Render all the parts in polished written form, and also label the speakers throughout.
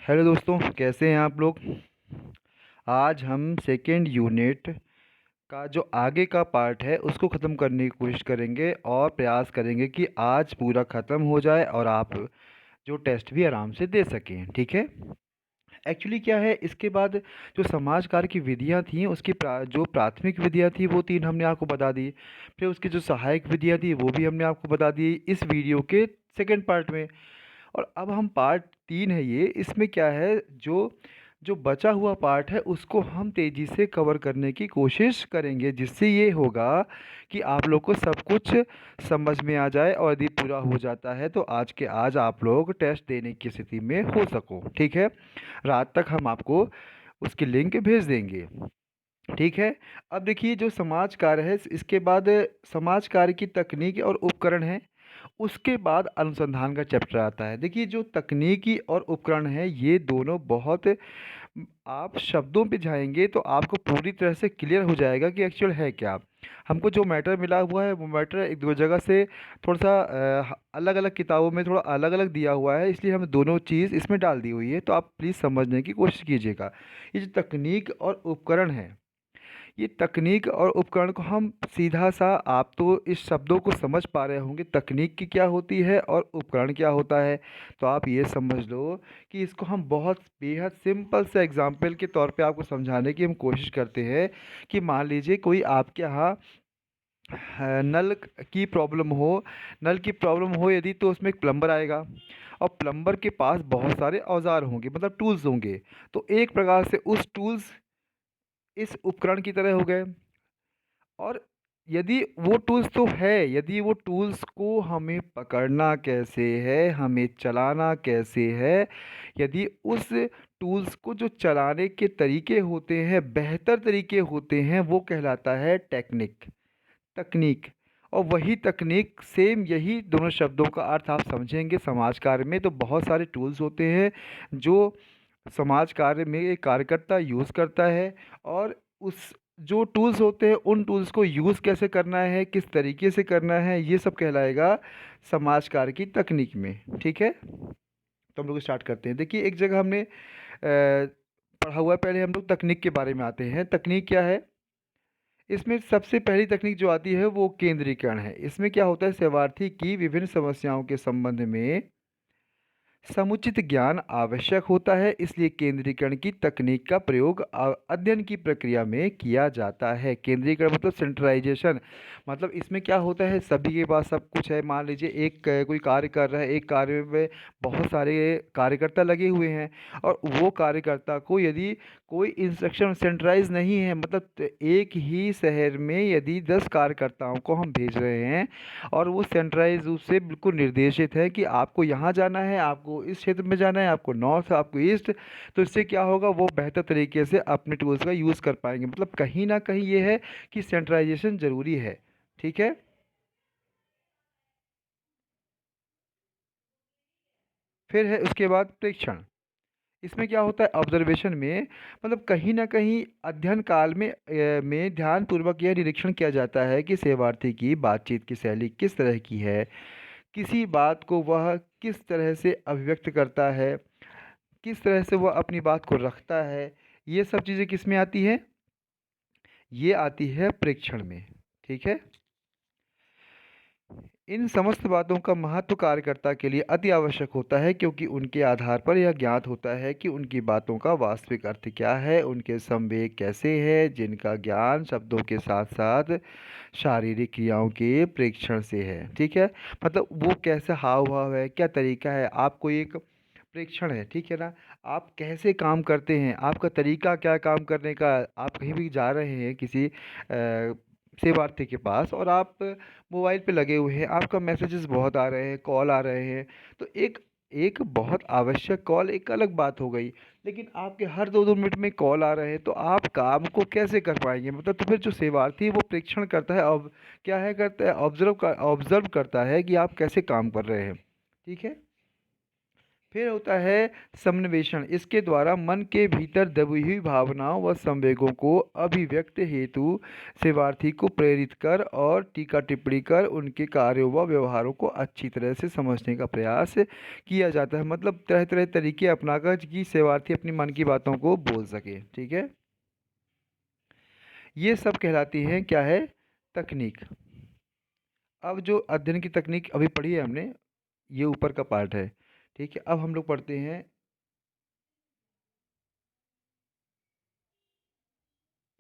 Speaker 1: Hello दोस्तों, कैसे हैं आप लोग। आज हम सेकेंड यूनिट का जो आगे का पार्ट है उसको ख़त्म करने की कोशिश करेंगे और प्रयास करेंगे कि आज पूरा ख़त्म हो जाए और आप जो टेस्ट भी आराम से दे सकें। ठीक है। एक्चुअली क्या है, इसके बाद जो समाज कार्य की विधियां थी उसकी जो प्राथमिक विधियां थी वो तीन हमने आपको बता दी। फिर उसकी जो सहायक विधियां थी वो भी हमने आपको बता दी इस वीडियो के सेकेंड पार्ट में। और अब हम पार्ट तीन है ये, इसमें क्या है, जो जो बचा हुआ पार्ट है उसको हम तेज़ी से कवर करने की कोशिश करेंगे, जिससे ये होगा कि आप लोग को सब कुछ समझ में आ जाए और यदि पूरा हो जाता है तो आज के आज आप लोग टेस्ट देने की स्थिति में हो सको। ठीक है। रात तक हम आपको उसकी लिंक भेज देंगे। ठीक है। अब देखिए, जो समाज कार्य है इसके बाद समाज कार्य की तकनीक और उपकरण है, उसके बाद अनुसंधान का चैप्टर आता है। देखिए, जो तकनीकी और उपकरण है ये दोनों बहुत आप शब्दों पे जाएंगे तो आपको पूरी तरह से क्लियर हो जाएगा कि एक्चुअल है क्या। हमको जो मैटर मिला हुआ है वो मैटर एक दो जगह से थोड़ा सा अलग अलग किताबों में थोड़ा अलग अलग दिया हुआ है, इसलिए हम दोनों चीज़ इसमें डाल दी हुई है, तो आप प्लीज़ समझने की कोशिश कीजिएगा। ये जो तकनीक और उपकरण है, ये तकनीक और उपकरण को हम सीधा सा, आप तो इस शब्दों को समझ पा रहे होंगे तकनीक की क्या होती है और उपकरण क्या होता है। तो आप ये समझ लो कि इसको हम बहुत बेहद सिंपल से एग्जाम्पल के तौर पे आपको समझाने की हम कोशिश करते हैं कि मान लीजिए कोई आपके यहाँ नल की प्रॉब्लम हो। नल की प्रॉब्लम हो यदि, तो उसमें एक प्लम्बर आएगा और प्लम्बर के पास बहुत सारे औजार होंगे, मतलब टूल्स होंगे। तो एक प्रकार से उस टूल्स इस उपकरण की तरह हो गए। और यदि वो टूल्स तो है, यदि वो टूल्स को हमें पकड़ना कैसे है, हमें चलाना कैसे है, यदि उस टूल्स को जो चलाने के तरीके होते हैं, बेहतर तरीके होते हैं, वो कहलाता है टेक्निक, तकनीक। और वही तकनीक, सेम यही दोनों शब्दों का अर्थ आप समझेंगे समाज कार्य में, तो बहुत सारे टूल्स होते हैं जो समाज कार्य में एक कार्यकर्ता यूज़ करता है। और उस जो टूल्स होते हैं उन टूल्स को यूज़ कैसे करना है, किस तरीके से करना है, ये सब कहलाएगा समाज कार्य की तकनीक में। ठीक है। तो हम लोग स्टार्ट करते हैं। देखिए, एक जगह हमने पढ़ा हुआ है, पहले हम लोग तकनीक के बारे में आते हैं। तकनीक क्या है, इसमें सबसे पहली तकनीक जो आती है वो केंद्रीकरण है। इसमें क्या होता है, शरणार्थी की विभिन्न समस्याओं के संबंध में समुचित ज्ञान आवश्यक होता है, इसलिए केंद्रीकरण की तकनीक का प्रयोग अध्ययन की प्रक्रिया में किया जाता है। केंद्रीकरण मतलब सेंट्रलाइजेशन। मतलब इसमें क्या होता है, सभी के पास सब कुछ है। मान लीजिए एक कोई कार्य कर रहा है, एक कार्य में बहुत सारे कार्यकर्ता लगे हुए हैं, और वो कार्यकर्ता को यदि कोई इंस्ट्रक्शन सेंट्रलाइज नहीं है, मतलब एक ही शहर में यदि 10 कार्यकर्ताओं को हम भेज रहे हैं और वो सेंट्रलाइज रूप से बिल्कुल निर्देशित है कि आपको यहाँ जाना है, आपको इस क्षेत्र में जाना है, आपको नॉर्थ, आपको ईस्ट, तो इससे क्या होगा, वो बेहतर तरीके से अपने टूल्स का यूज़ कर पाएंगे। मतलब कहीं ना कहीं ये है कि सेंट्रलाइजेशन ज़रूरी है। ठीक है। फिर है उसके बाद प्रेक्षण। इसमें क्या होता है, ऑब्जर्वेशन में मतलब कहीं ना कहीं अध्ययन काल में ध्यानपूर्वक यह निरीक्षण किया जाता है कि सेवार्थी की बातचीत की शैली किस तरह की है, किसी बात को वह किस तरह से अभिव्यक्त करता है, किस तरह से वह अपनी बात को रखता है। ये सब चीज़ें किस में आती है, ये आती है प्रेक्षण में। ठीक है। इन समस्त बातों का महत्व कार्यकर्ता के लिए अति आवश्यक होता है, क्योंकि उनके आधार पर यह ज्ञात होता है कि उनकी बातों का वास्तविक अर्थ क्या है, उनके संवेग कैसे हैं, जिनका ज्ञान शब्दों के साथ साथ शारीरिक क्रियाओं के प्रेक्षण से है। ठीक है। मतलब वो कैसा हाव भाव है, क्या तरीका है, आपको एक प्रेक्षण है। ठीक है ना। आप कैसे काम करते हैं, आपका तरीका क्या है काम करने का। आप कहीं भी जा रहे हैं किसी सेवार्थी के पास और आप मोबाइल पे लगे हुए हैं, आपका मैसेजेस बहुत आ रहे हैं, कॉल आ रहे हैं, तो एक एक बहुत आवश्यक कॉल एक अलग बात हो गई, लेकिन आपके हर दो दो मिनट में कॉल आ रहे हैं, तो आप काम को कैसे कर पाएंगे। मतलब तो फिर जो सेवार्थी है वो प्रेक्षण करता है, अब क्या है करता है, ऑब्जर्व करता है कि आप कैसे काम कर रहे हैं। ठीक है। फिर होता है समन्वेषण। इसके द्वारा मन के भीतर दबी हुई भावनाओं व संवेगों को अभिव्यक्त हेतु सेवार्थी को प्रेरित कर और टीका टिप्पणी कर उनके कार्यों व व्यवहारों को अच्छी तरह से समझने का प्रयास किया जाता है। मतलब तरह तरह तरीके अपनाकर कि सेवार्थी अपनी मन की बातों को बोल सके। ठीक है, ये सब कहलाती है क्या है, तकनीक। अब जो अध्ययन की तकनीक अभी पढ़ी है हमने, ये ऊपर का पार्ट है। ठीक है, अब हम लोग पढ़ते हैं,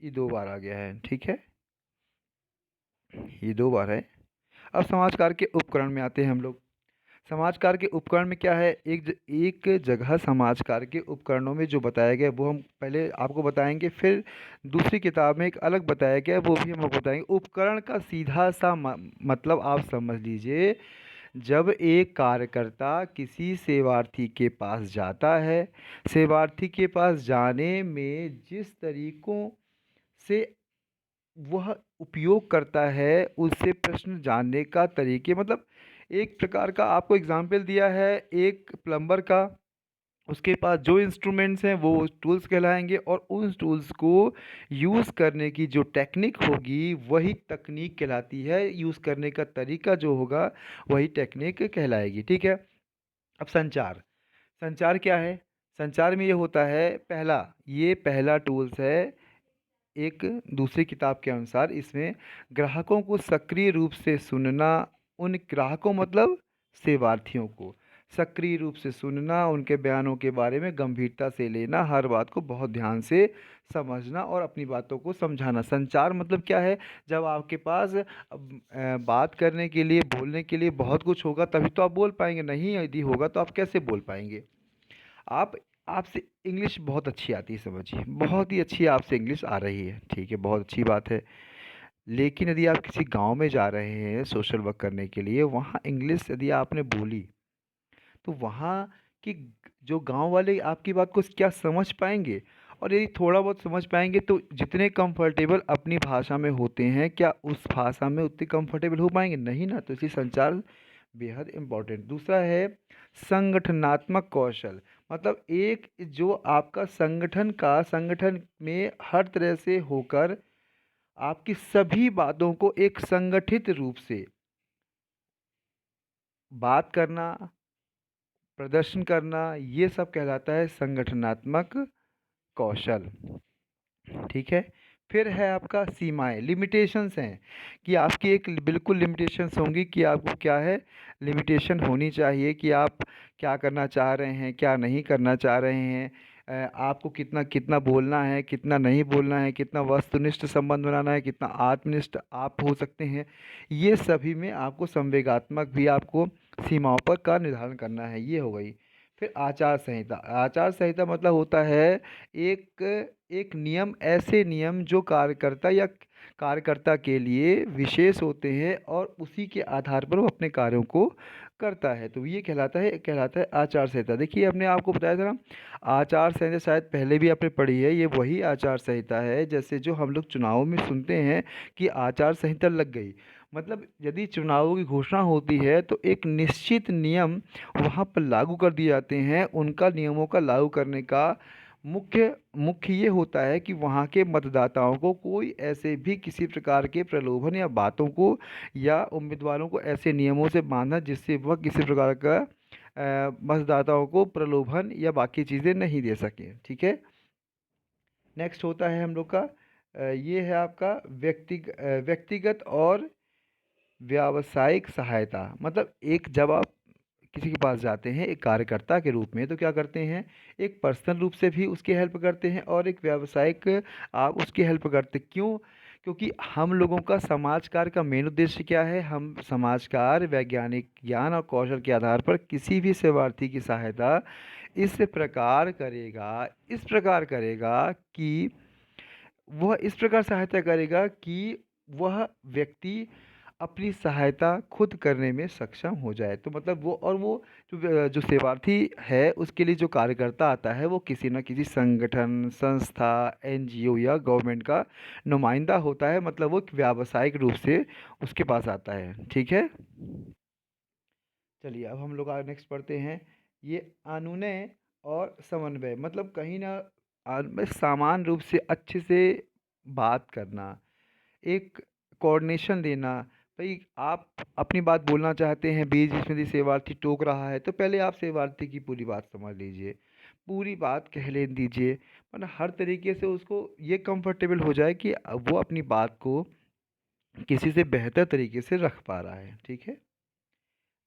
Speaker 1: ये 2 बार आ गया है। ठीक है, ये 2 बार है। अब समाजकार के उपकरण में आते हैं हम लोग। समाजकार के उपकरण में क्या है, एक जगह समाजकार के उपकरणों में जो बताया गया है, वो हम पहले आपको बताएंगे। फिर दूसरी किताब में एक अलग बताया गया है, वो भी हम आपको बताएंगे। उपकरण का सीधा सा मतलब आप समझ लीजिए, जब एक कार्यकर्ता किसी सेवार्थी के पास जाता है, सेवार्थी के पास जाने में जिस तरीकों से वह उपयोग करता है, उससे प्रश्न जानने का तरीके, मतलब एक प्रकार का आपको एग्जाम्पल दिया है एक प्लम्बर का, उसके पास जो इंस्ट्रूमेंट्स हैं वो टूल्स कहलाएंगे, और उन टूल्स को यूज़ करने की जो टेक्निक होगी वही तकनीक कहलाती है। यूज़ करने का तरीका जो होगा वही टेक्निक कहलाएगी। ठीक है, अब संचार। संचार क्या है, संचार में ये होता है, ये पहला टूल्स है एक दूसरी किताब के अनुसार। इसमें ग्राहकों को सक्रिय रूप से सुनना, उन ग्राहकों मतलब सेवार्थियों को सक्रिय रूप से सुनना, उनके बयानों के बारे में गंभीरता से लेना, हर बात को बहुत ध्यान से समझना और अपनी बातों को समझाना। संचार मतलब क्या है, जब आपके पास बात करने के लिए, बोलने के लिए बहुत कुछ होगा तभी तो आप बोल पाएंगे, नहीं यदि होगा तो आप कैसे बोल पाएंगे। आप आपसे इंग्लिश बहुत अच्छी आती है, समझिए बहुत ही अच्छी आपसे इंग्लिश आ रही है, ठीक है, बहुत अच्छी बात है। लेकिन यदि आप किसी गांव में जा रहे हैं सोशल वर्क करने के लिए, वहाँ इंग्लिश यदि आपने बोली तो वहाँ की जो गांव वाले आपकी बात को क्या समझ पाएंगे। और यदि थोड़ा बहुत समझ पाएंगे तो जितने कंफर्टेबल अपनी भाषा में होते हैं, क्या उस भाषा में उतने कंफर्टेबल हो पाएंगे, नहीं ना। तो इसलिए संचार बेहद इम्पोर्टेंट। दूसरा है संगठनात्मक कौशल। मतलब एक जो आपका संगठन में हर तरह से होकर आपकी सभी बातों को एक संगठित रूप से बात करना, प्रदर्शन करना, ये सब कहलाता है संगठनात्मक कौशल। ठीक है, फिर है आपका सीमाएं, लिमिटेशंस हैं, कि आपकी एक बिल्कुल लिमिटेशंस होंगी कि आपको क्या है, लिमिटेशन होनी चाहिए कि आप क्या करना चाह रहे हैं, क्या नहीं करना चाह रहे हैं। आपको कितना कितना बोलना है, कितना नहीं बोलना है, कितना वस्तुनिष्ठ संबंध बनाना है, कितना आत्मनिष्ठ आप हो सकते हैं। ये सभी में आपको संवेगात्मक भी आपको सीमाओं पर का निर्धारण करना है, ये हो गई। फिर आचार संहिता। आचार संहिता मतलब होता है एक एक नियम, ऐसे नियम जो कार्यकर्ता के लिए विशेष होते हैं और उसी के आधार पर वो अपने कार्यों को करता है, तो ये कहलाता है आचार संहिता। देखिए हमने आपको बताया था ना, आचार संहिता शायद पहले भी आपने पढ़ी है, ये वही आचार संहिता है जैसे जो हम लोग चुनाव में सुनते हैं कि आचार संहिता लग गई। मतलब यदि चुनावों की घोषणा होती है तो एक निश्चित नियम वहाँ पर लागू कर दिए जाते हैं। उनका नियमों का लागू करने का मुख्य मुख्य ये होता है कि वहाँ के मतदाताओं को कोई ऐसे भी किसी प्रकार के प्रलोभन या बातों को या उम्मीदवारों को ऐसे नियमों से बांधना जिससे वह किसी प्रकार का मतदाताओं को प्रलोभन या बाकी चीज़ें नहीं दे सकें। ठीक है, नेक्स्ट होता है हम लोग का ये है आपका व्यक्तिगत और व्यावसायिक सहायता। मतलब एक जब आप किसी के पास जाते हैं एक कार्यकर्ता के रूप में तो क्या करते हैं, एक पर्सनल रूप से भी उसकी हेल्प करते हैं और एक व्यावसायिक आप उसकी हेल्प करते, क्यों, क्योंकि हम लोगों का समाज कार्य का मेन उद्देश्य क्या है, हम समाज कार्य वैज्ञानिक ज्ञान और कौशल के आधार पर किसी भी सेवार्थी की सहायता इस प्रकार करेगा कि इस प्रकार सहायता करेगा कि वह व्यक्ति अपनी सहायता खुद करने में सक्षम हो जाए। तो मतलब वो जो सेवार्थी है उसके लिए जो कार्यकर्ता आता है वो किसी न किसी संगठन, संस्था, एनजीओ या गवर्नमेंट का नुमाइंदा होता है। मतलब वो एक व्यावसायिक रूप से उसके पास आता है। ठीक है, चलिए अब हम लोग आगे नेक्स्ट पढ़ते हैं ये अनुनय और समन्वय मतलब कहीं ना समान रूप से अच्छे से बात करना, एक कोऑर्डिनेशन देना। भाई आप अपनी बात बोलना चाहते हैं, बीच बीच में यदि सेवार्थी टोक रहा है तो पहले आप सेवार्थी की पूरी बात समझ लीजिए, पूरी बात कह ले दीजिए। मतलब हर तरीके से उसको ये कंफर्टेबल हो जाए कि वो अपनी बात को किसी से बेहतर तरीके से रख पा रहा है। ठीक है।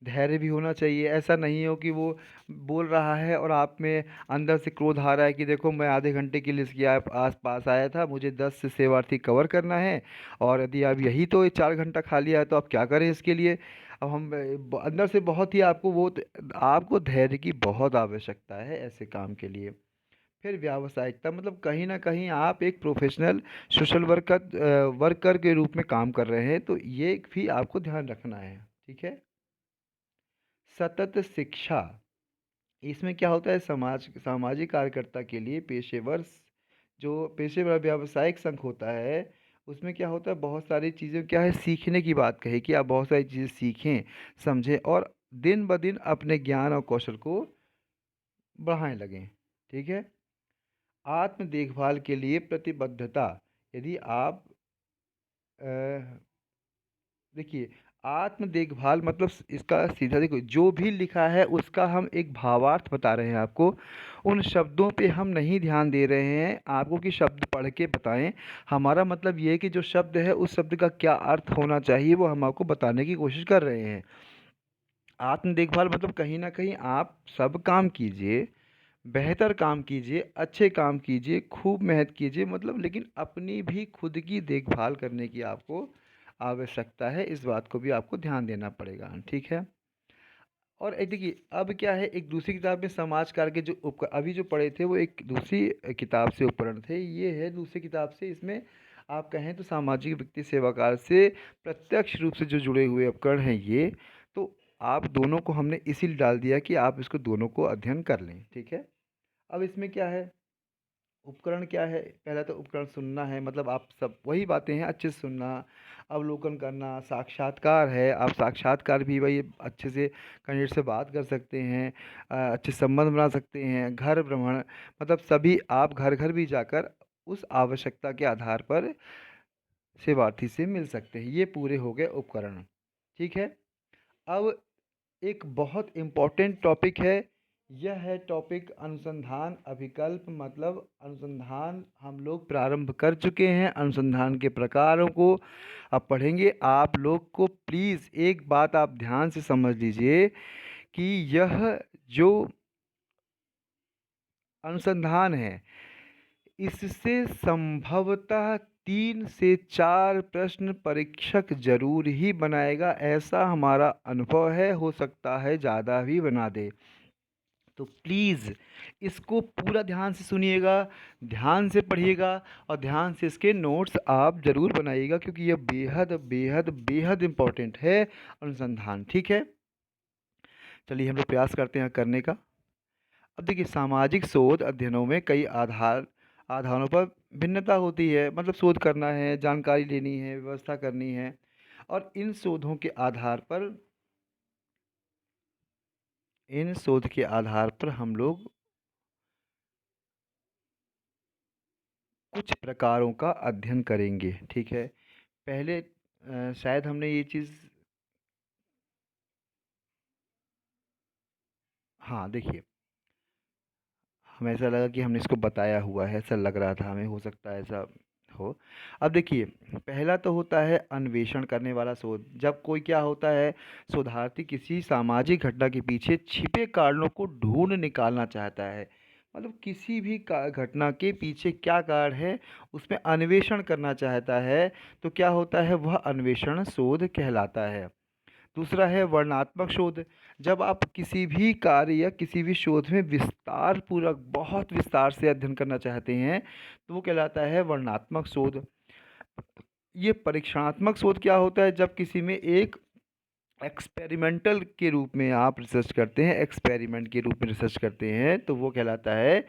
Speaker 1: धैर्य भी होना चाहिए, ऐसा नहीं हो कि वो बोल रहा है और आप में अंदर से क्रोध आ रहा है कि देखो मैं आधे घंटे के लिए इसके आस पास आया था, मुझे 10 सेवार्थी कवर करना है और यदि आप यही तो 4 घंटा खा लिया है तो आप क्या करें इसके लिए। अब हम अंदर से बहुत ही आपको आपको धैर्य की बहुत आवश्यकता है ऐसे काम के लिए। फिर व्यावसायिकता मतलब कहीं ना कहीं आप एक प्रोफेशनल सोशल वर्कर के रूप में काम कर रहे हैं, तो ये भी आपको ध्यान रखना है। ठीक है। सतत शिक्षा, इसमें क्या होता है, सामाजिक कार्यकर्ता के लिए जो पेशेवर व्यावसायिक संघ होता है, उसमें क्या होता है, बहुत सारी चीज़ें क्या है, सीखने की बात कही कि आप बहुत सारी चीज़ें सीखें, समझें और दिन ब दिन अपने ज्ञान और कौशल को बढ़ाने लगें। ठीक है। आत्म देखभाल के लिए प्रतिबद्धता, यदि आप देखिए, आत्म देखभाल मतलब इसका सीधा देखो, जो भी लिखा है उसका हम एक भावार्थ बता रहे हैं आपको, उन शब्दों पे हम नहीं ध्यान दे रहे हैं आपको कि शब्द पढ़ के बताएं। हमारा मतलब ये है कि जो शब्द है उस शब्द का क्या अर्थ होना चाहिए वो हम आपको बताने की कोशिश कर रहे हैं। आत्म देखभाल मतलब कहीं ना कहीं आप सब काम कीजिए, बेहतर काम कीजिए, अच्छे काम कीजिए, खूब मेहनत कीजिए, मतलब लेकिन अपनी भी खुद की देखभाल करने की आपको आवश्यकता है, इस बात को भी आपको ध्यान देना पड़ेगा। ठीक है। और एक देखिए, अब क्या है, एक दूसरी किताब में समाज कार्य के जो अभी जो पढ़े थे वो एक दूसरी किताब से उपकरण थे, ये है दूसरी किताब से। इसमें आप कहें तो सामाजिक व्यक्ति सेवाकार से प्रत्यक्ष रूप से जो जुड़े हुए उपकरण हैं ये, तो आप दोनों को हमने इसीलिए डाल दिया कि आप इसको दोनों को अध्ययन कर लें। ठीक है। अब इसमें क्या है, उपकरण क्या है, पहला तो उपकरण सुनना है, मतलब आप सब वही बातें हैं, अच्छे से सुनना, अवलोकन करना, साक्षात्कार है, आप साक्षात्कार भी वही अच्छे से कैंडिडेट से बात कर सकते हैं, अच्छे संबंध बना सकते हैं, घर भ्रमण मतलब सभी आप घर घर भी जाकर उस आवश्यकता के आधार पर सेवार्थी से मिल सकते हैं। ये पूरे हो गए उपकरण। ठीक है। अब एक बहुत इम्पोर्टेंट टॉपिक है, यह है टॉपिक अनुसंधान अभिकल्प, मतलब अनुसंधान हम लोग प्रारंभ कर चुके हैं, अनुसंधान के प्रकारों को अब पढ़ेंगे। आप लोग को प्लीज़ एक बात आप ध्यान से समझ लीजिए कि यह जो अनुसंधान है इससे संभवतः 3 से 4 प्रश्न परीक्षक जरूर ही बनाएगा, ऐसा हमारा अनुभव है, हो सकता है ज़्यादा भी बना दे। तो प्लीज़ इसको पूरा ध्यान से सुनिएगा, ध्यान से पढ़िएगा और ध्यान से इसके नोट्स आप ज़रूर बनाइएगा, क्योंकि यह बेहद बेहद बेहद इम्पोर्टेंट है अनुसंधान। ठीक है। चलिए हम लोग प्रयास करते हैं करने का। अब देखिए, सामाजिक शोध अध्ययनों में कई आधारों पर भिन्नता होती है, मतलब शोध करना है, जानकारी लेनी है, व्यवस्था करनी है, और इन शोध के आधार पर हम लोग कुछ प्रकारों का अध्ययन करेंगे। ठीक है। पहले शायद हमने ये चीज़, हाँ देखिए, हमें ऐसा लगा कि हमने इसको बताया हुआ है, ऐसा लग रहा था हमें, हो सकता है ऐसा हो। अब देखिए, पहला तो होता है अन्वेषण करने वाला शोध। जब कोई क्या होता है, शोधार्थी किसी सामाजिक घटना के पीछे छिपे कारणों को ढूंढ निकालना चाहता है, मतलब किसी भी घटना के पीछे क्या कारण है उसमें अन्वेषण करना चाहता है, तो क्या होता है, वह अन्वेषण शोध कहलाता है। दूसरा है वर्णनात्मक शोध। जब आप किसी भी कार्य या किसी भी शोध में विस्तार पूर्वक बहुत विस्तार से अध्ययन करना चाहते हैं तो वो कहलाता है वर्णनात्मक शोध। ये परीक्षणात्मक शोध क्या होता है, जब किसी में एक एक्सपेरिमेंटल के रूप में आप रिसर्च करते हैं, एक्सपेरिमेंट के रूप में रिसर्च करते हैं, तो वो कहलाता है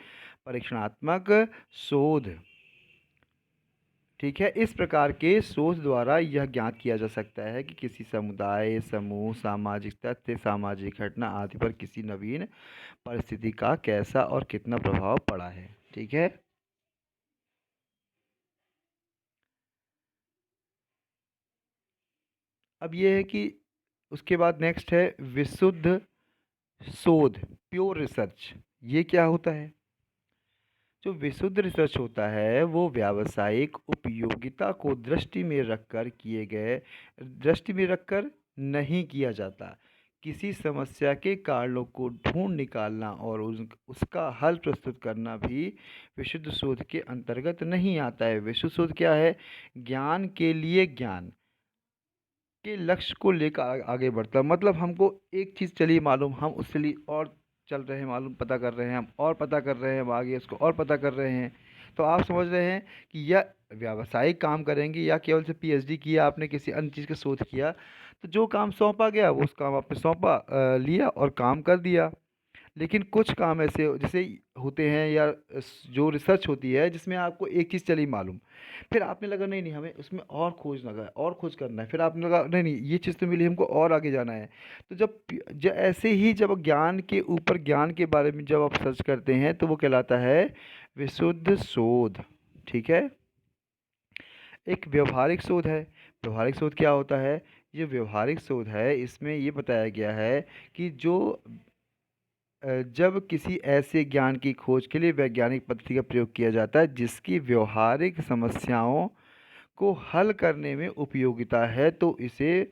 Speaker 1: परीक्षणात्मक शोध। ठीक है। इस प्रकार के शोध द्वारा यह ज्ञात किया जा सकता है कि किसी समुदाय, समूह, सामाजिक तथ्य, सामाजिक घटना आदि पर किसी नवीन परिस्थिति का कैसा और कितना प्रभाव पड़ा है। ठीक है। अब ये है कि उसके बाद नेक्स्ट है विशुद्ध शोध, प्योर रिसर्च। ये क्या होता है? जो विशुद्ध रिसर्च होता है वो व्यावसायिक उपयोगिता को दृष्टि में रखकर नहीं किया जाता। किसी समस्या के कारणों को ढूंढ निकालना और उसका हल प्रस्तुत करना भी विशुद्ध शोध के अंतर्गत नहीं आता है। विशुद्ध शोध क्या है? ज्ञान के लिए ज्ञान के लक्ष्य को लेकर आगे बढ़ता है। मतलब हमको एक चीज़ चली मालूम, हम उसके लिए और चल रहे हैं, मालूम पता कर रहे हैं, हम और पता कर रहे हैं, हम आगे उसको और पता कर रहे हैं। तो आप समझ रहे हैं कि यह व्यावसायिक काम करेंगे या केवल से पीएचडी किया आपने, किसी अन्य चीज़ का शोध किया, तो जो काम सौंपा गया वो उस काम आपने सौंपा, लिया और काम कर दिया। लेकिन कुछ काम ऐसे जैसे होते हैं या जो रिसर्च होती है जिसमें आपको एक चीज़ चली मालूम, फिर आपने लगा नहीं नहीं हमें उसमें और खोज लगा और खोज करना है, फिर आपने लगा नहीं नहीं ये चीज़ तो मिली हमको और आगे जाना है। तो जब ऐसे ही जब ज्ञान के ऊपर ज्ञान के बारे में जब आप सर्च करते हैं तो वो कहलाता है विशुद्ध शोध। ठीक है। एक व्यवहारिक शोध है। व्यवहारिक शोध क्या होता है? ये व्यवहारिक शोध है, इसमें ये बताया गया है कि जब किसी ऐसे ज्ञान की खोज के लिए वैज्ञानिक पद्धति का प्रयोग किया जाता है जिसकी व्यवहारिक समस्याओं को हल करने में उपयोगिता है तो इसे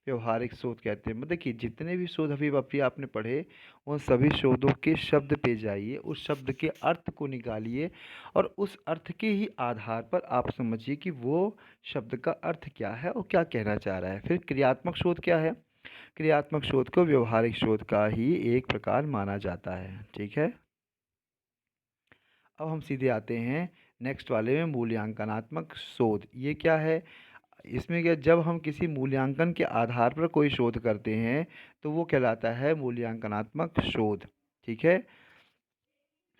Speaker 1: व्यवहारिक शोध कहते हैं। मतलब देखिए जितने भी शोध अभी अभी आपने पढ़े उन सभी शोधों के शब्द पे जाइए, उस शब्द के अर्थ को निकालिए और उस अर्थ के ही आधार पर आप समझिए कि वो शब्द का अर्थ क्या है और क्या कहना चाह रहा है। फिर क्रियात्मक शोध क्या है? क्रियात्मक शोध को व्यवहारिक शोध का ही एक प्रकार माना जाता है। ठीक है। अब हम सीधे आते हैं नेक्स्ट वाले में, मूल्यांकनात्मक शोध। ये क्या है? इसमें क्या, जब हम किसी मूल्यांकन के आधार पर कोई शोध करते हैं तो वो कहलाता है मूल्यांकनात्मक शोध। ठीक है।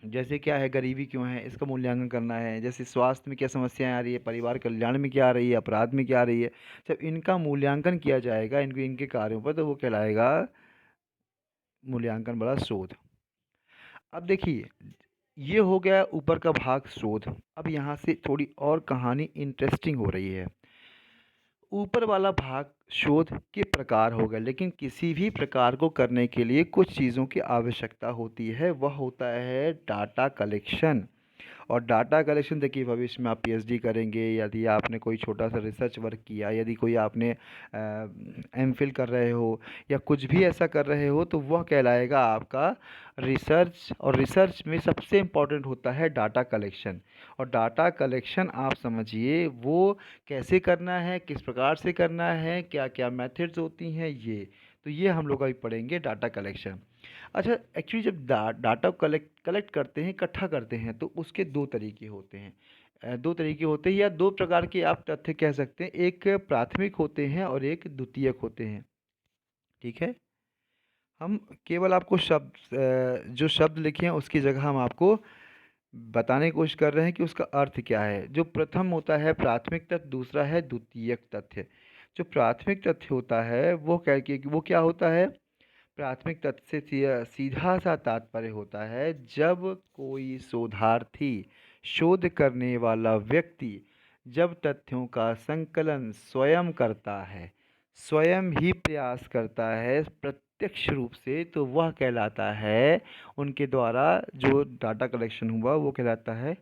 Speaker 1: जैसे क्या है, गरीबी क्यों है इसका मूल्यांकन करना है, जैसे स्वास्थ्य में क्या समस्याएं आ रही है, परिवार कल्याण में क्या आ रही है, अपराध में क्या आ रही है, जब इनका मूल्यांकन किया जाएगा इनके इनके कार्यों पर तो वो कहलाएगा मूल्यांकन बड़ा शोध। अब देखिए ये हो गया ऊपर का भाग शोध। अब यहाँ से थोड़ी और कहानी इंटरेस्टिंग हो रही है। ऊपर वाला भाग शोध के प्रकार हो गए, लेकिन किसी भी प्रकार को करने के लिए कुछ चीज़ों की आवश्यकता होती है, वह होता है डाटा कलेक्शन। और डाटा कलेक्शन देखिए, भविष्य में आप पीएचडी करेंगे, यदि आपने कोई छोटा सा रिसर्च वर्क किया, यदि कोई आपने एमफिल कर रहे हो या कुछ भी ऐसा कर रहे हो तो वह कहलाएगा आपका रिसर्च। और रिसर्च में सबसे इम्पोर्टेंट होता है डाटा कलेक्शन। और डाटा कलेक्शन आप समझिए वो कैसे करना है, किस प्रकार से करना है, क्या क्या मेथड्स होती हैं, ये तो ये हम लोग अभी पढ़ेंगे डाटा कलेक्शन। अच्छा, एक्चुअली जब डाटा कलेक्ट कलेक्ट करते हैं, इकट्ठा करते हैं, तो उसके दो तरीके होते हैं। दो तरीके होते हैं या दो प्रकार के आप तथ्य कह सकते हैं, एक प्राथमिक होते हैं और एक द्वितीयक होते हैं। ठीक है। हम केवल आपको जो शब्द लिखे हैं उसकी जगह हम आपको बताने की कोशिश कर रहे हैं कि उसका अर्थ क्या है। जो प्रथम होता है प्राथमिक तथ्य, दूसरा है द्वितीयक तथ्य। जो प्राथमिक तथ्य होता है वो क्या होता है? प्राथमिक तथ्य से सीधा सा तात्पर्य होता है जब कोई शोधार्थी, शोध करने वाला व्यक्ति जब तथ्यों का संकलन स्वयं करता है, स्वयं ही प्रयास करता है प्रत्यक्ष रूप से, तो वह कहलाता है, उनके द्वारा जो डाटा कलेक्शन हुआ वो कहलाता है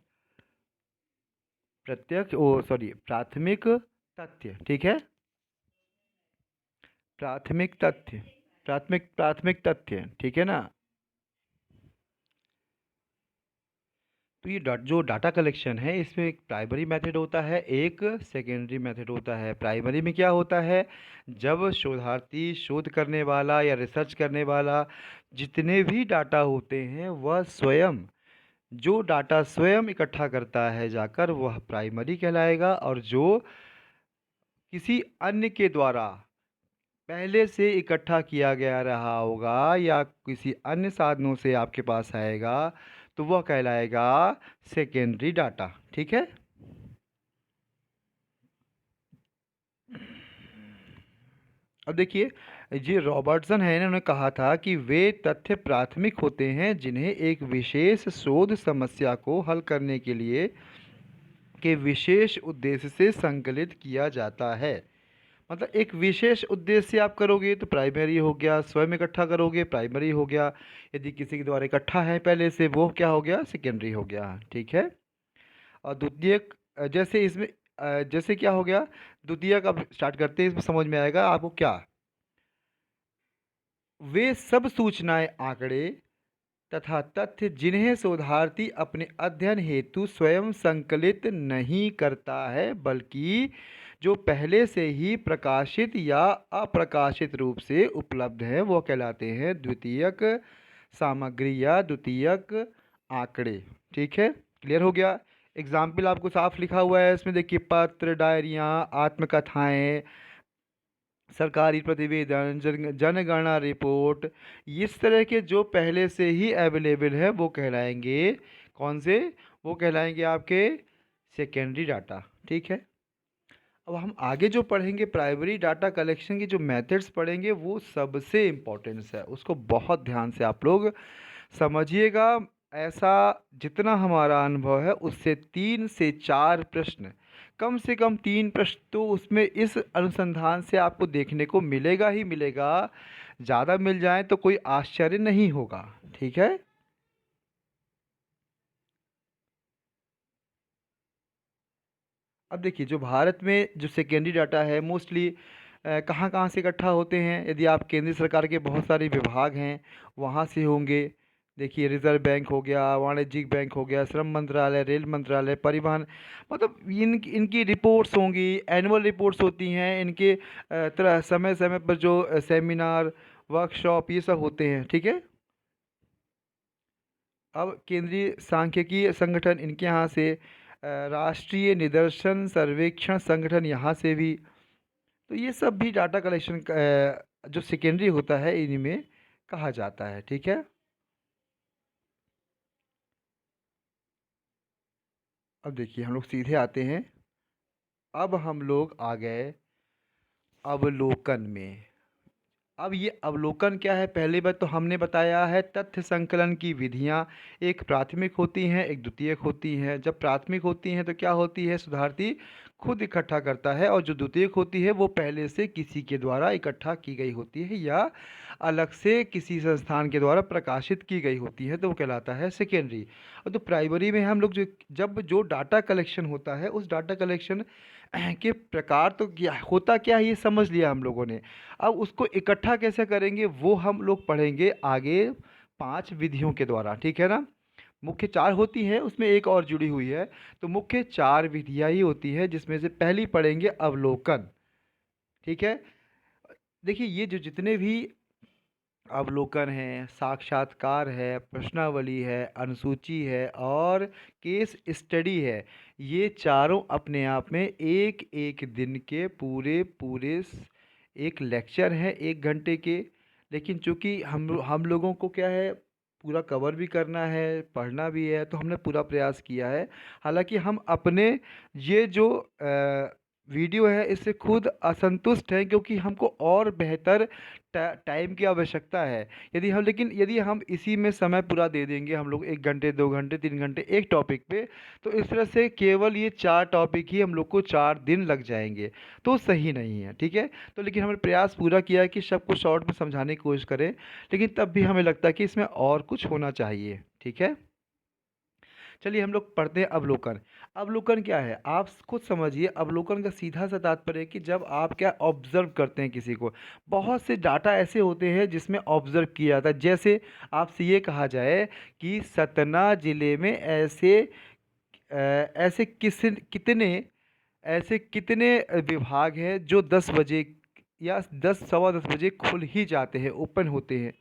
Speaker 1: प्राथमिक तथ्य। ठीक है। प्राथमिक तथ्य, प्राथमिक तथ्य। ठीक है ना। तो ये जो डाटा कलेक्शन है इसमें एक प्राइमरी मेथड होता है, एक सेकेंडरी मेथड होता है। प्राइमरी में क्या होता है? जब शोधार्थी, शोध करने वाला या रिसर्च करने वाला जितने भी डाटा होते हैं वह स्वयं, जो डाटा स्वयं इकट्ठा करता है जाकर, वह प्राइमरी कहलाएगा। और जो किसी अन्य के द्वारा पहले से इकट्ठा किया गया रहा होगा या किसी अन्य साधनों से आपके पास आएगा तो वह कहलाएगा सेकेंडरी डाटा। ठीक है। अब देखिए, ये रॉबर्टसन है, इन्होंने कहा था कि वे तथ्य प्राथमिक होते हैं जिन्हें एक विशेष शोध समस्या को हल करने के लिए के विशेष उद्देश्य से संकलित किया जाता है। मतलब एक विशेष उद्देश्य से आप करोगे तो प्राइमरी हो गया, स्वयं इकट्ठा करोगे प्राइमरी हो गया, यदि किसी के द्वारा इकट्ठा है पहले से वो क्या हो गया, सेकेंडरी हो गया। ठीक है। और द्वितीयक, जैसे इसमें जैसे क्या हो गया, द्वितीयक अब स्टार्ट करते हैं, इसमें समझ में आएगा आपको क्या। वे सब सूचनाएं, आंकड़े तथा तथ्य जिन्हें शोधार्थी अपने अध्ययन हेतु स्वयं संकलित नहीं करता है, बल्कि जो पहले से ही प्रकाशित या अप्रकाशित रूप से उपलब्ध है, वो कहलाते हैं द्वितीयक सामग्री या द्वितीयक आंकड़े। ठीक है, क्लियर हो गया। एग्जाम्पल आपको साफ लिखा हुआ है इसमें, देखिए, पत्र, डायरियाँ, आत्मकथाएं, सरकारी प्रतिवेदन, जनगणना रिपोर्ट, इस तरह के जो पहले से ही अवेलेबल है वो कहलाएंगे कौन से, वो कहलाएंगे आपके सेकेंडरी डाटा। ठीक है। अब हम आगे जो पढ़ेंगे प्राइमरी डाटा कलेक्शन की जो मेथड्स पढ़ेंगे वो सबसे इम्पोर्टेंस है, उसको बहुत ध्यान से आप लोग समझिएगा। ऐसा जितना हमारा अनुभव है उससे 3 से 4 प्रश्न, कम से कम 3 प्रश्न तो उसमें इस अनुसंधान से आपको देखने को मिलेगा ही मिलेगा। ज़्यादा मिल जाए तो कोई आश्चर्य नहीं होगा। ठीक है। अब देखिए, जो भारत में जो सेकेंडरी डाटा है मोस्टली कहाँ कहाँ से इकट्ठा होते हैं, यदि आप केंद्र सरकार के बहुत सारे विभाग हैं वहाँ से होंगे। देखिए, रिजर्व बैंक हो गया, वाणिज्यिक बैंक हो गया, श्रम मंत्रालय, रेल मंत्रालय, परिवहन, मतलब इनकी रिपोर्ट्स होंगी, एनुअल रिपोर्ट्स होती हैं इनके, तरह समय समय पर जो सेमिनार, वर्कशॉप, ये सब होते हैं। ठीक है। अब केंद्रीय सांख्यिकी संगठन इनके यहाँ से, राष्ट्रीय निदर्शन सर्वेक्षण संगठन यहाँ से भी, तो ये सब भी डाटा कलेक्शन जो सेकेंडरी होता है इनमें कहा जाता है। ठीक है। अब देखिए, हम लोग सीधे आते हैं, अब हम लोग आ गए अवलोकन में। अब ये अवलोकन क्या है, पहली बात तो हमने बताया है तथ्य संकलन की विधियां, एक प्राथमिक होती हैं एक द्वितीयक होती हैं। जब प्राथमिक होती हैं तो क्या होती है, शोधार्थी खुद इकट्ठा करता है, और जो द्वितीयक होती है वो पहले से किसी के द्वारा इकट्ठा की गई होती है या अलग से किसी संस्थान के द्वारा प्रकाशित की गई होती है, तो वो कहलाता है सेकेंडरी। और तो प्राइमरी में हम लोग जो जब जो डाटा कलेक्शन होता है उस डाटा कलेक्शन के प्रकार तो क्या होता, क्या है ये समझ लिया हम लोगों ने। अब उसको इकट्ठा कैसे करेंगे वो हम लोग पढ़ेंगे आगे 5 विधियों के द्वारा। ठीक है ना। मुख्य 4 होती है, उसमें एक और जुड़ी हुई है, तो मुख्य 4 विधियाँ ही होती है, जिसमें से पहली पढ़ेंगे अवलोकन। ठीक है। देखिए, ये जो जितने भी अवलोकन है, साक्षात्कार है, प्रश्नावली है, अनुसूची है और केस स्टडी है, ये चारों अपने आप में एक एक दिन के पूरे पूरे एक लेक्चर है 1 घंटे के। लेकिन चूंकि हम लोगों को क्या है, पूरा कवर भी करना है, पढ़ना भी है, तो हमने पूरा प्रयास किया है। हालांकि हम अपने ये जो वीडियो है इससे खुद असंतुष्ट हैं, क्योंकि हमको और बेहतर टाइम की आवश्यकता है। यदि हम इसी में समय पूरा दे देंगे, हम लोग 1 घंटे 2 घंटे 3 घंटे एक टॉपिक पे, तो इस तरह से केवल ये 4 टॉपिक ही हम लोग को 4 दिन लग जाएंगे, तो सही नहीं है। ठीक है। तो लेकिन हमने प्रयास पूरा किया है कि सबको शॉर्ट में समझाने की कोशिश करें, लेकिन तब भी हमें लगता है कि इसमें और कुछ होना चाहिए। ठीक है। चलिए हम लोग पढ़ते हैं अवलोकन। अवलोकन क्या है आप खुद समझिए। अवलोकन का सीधा सा तात्पर्य है कि जब आप क्या ऑब्जर्व करते हैं किसी को। बहुत से डाटा ऐसे होते हैं जिसमें ऑब्जर्व किया जाता है, जैसे आपसे ये कहा जाए कि सतना जिले में ऐसे कितने विभाग हैं जो 10 बजे या 10 सवा 10 बजे खुल ही जाते हैं, ओपन होते हैं।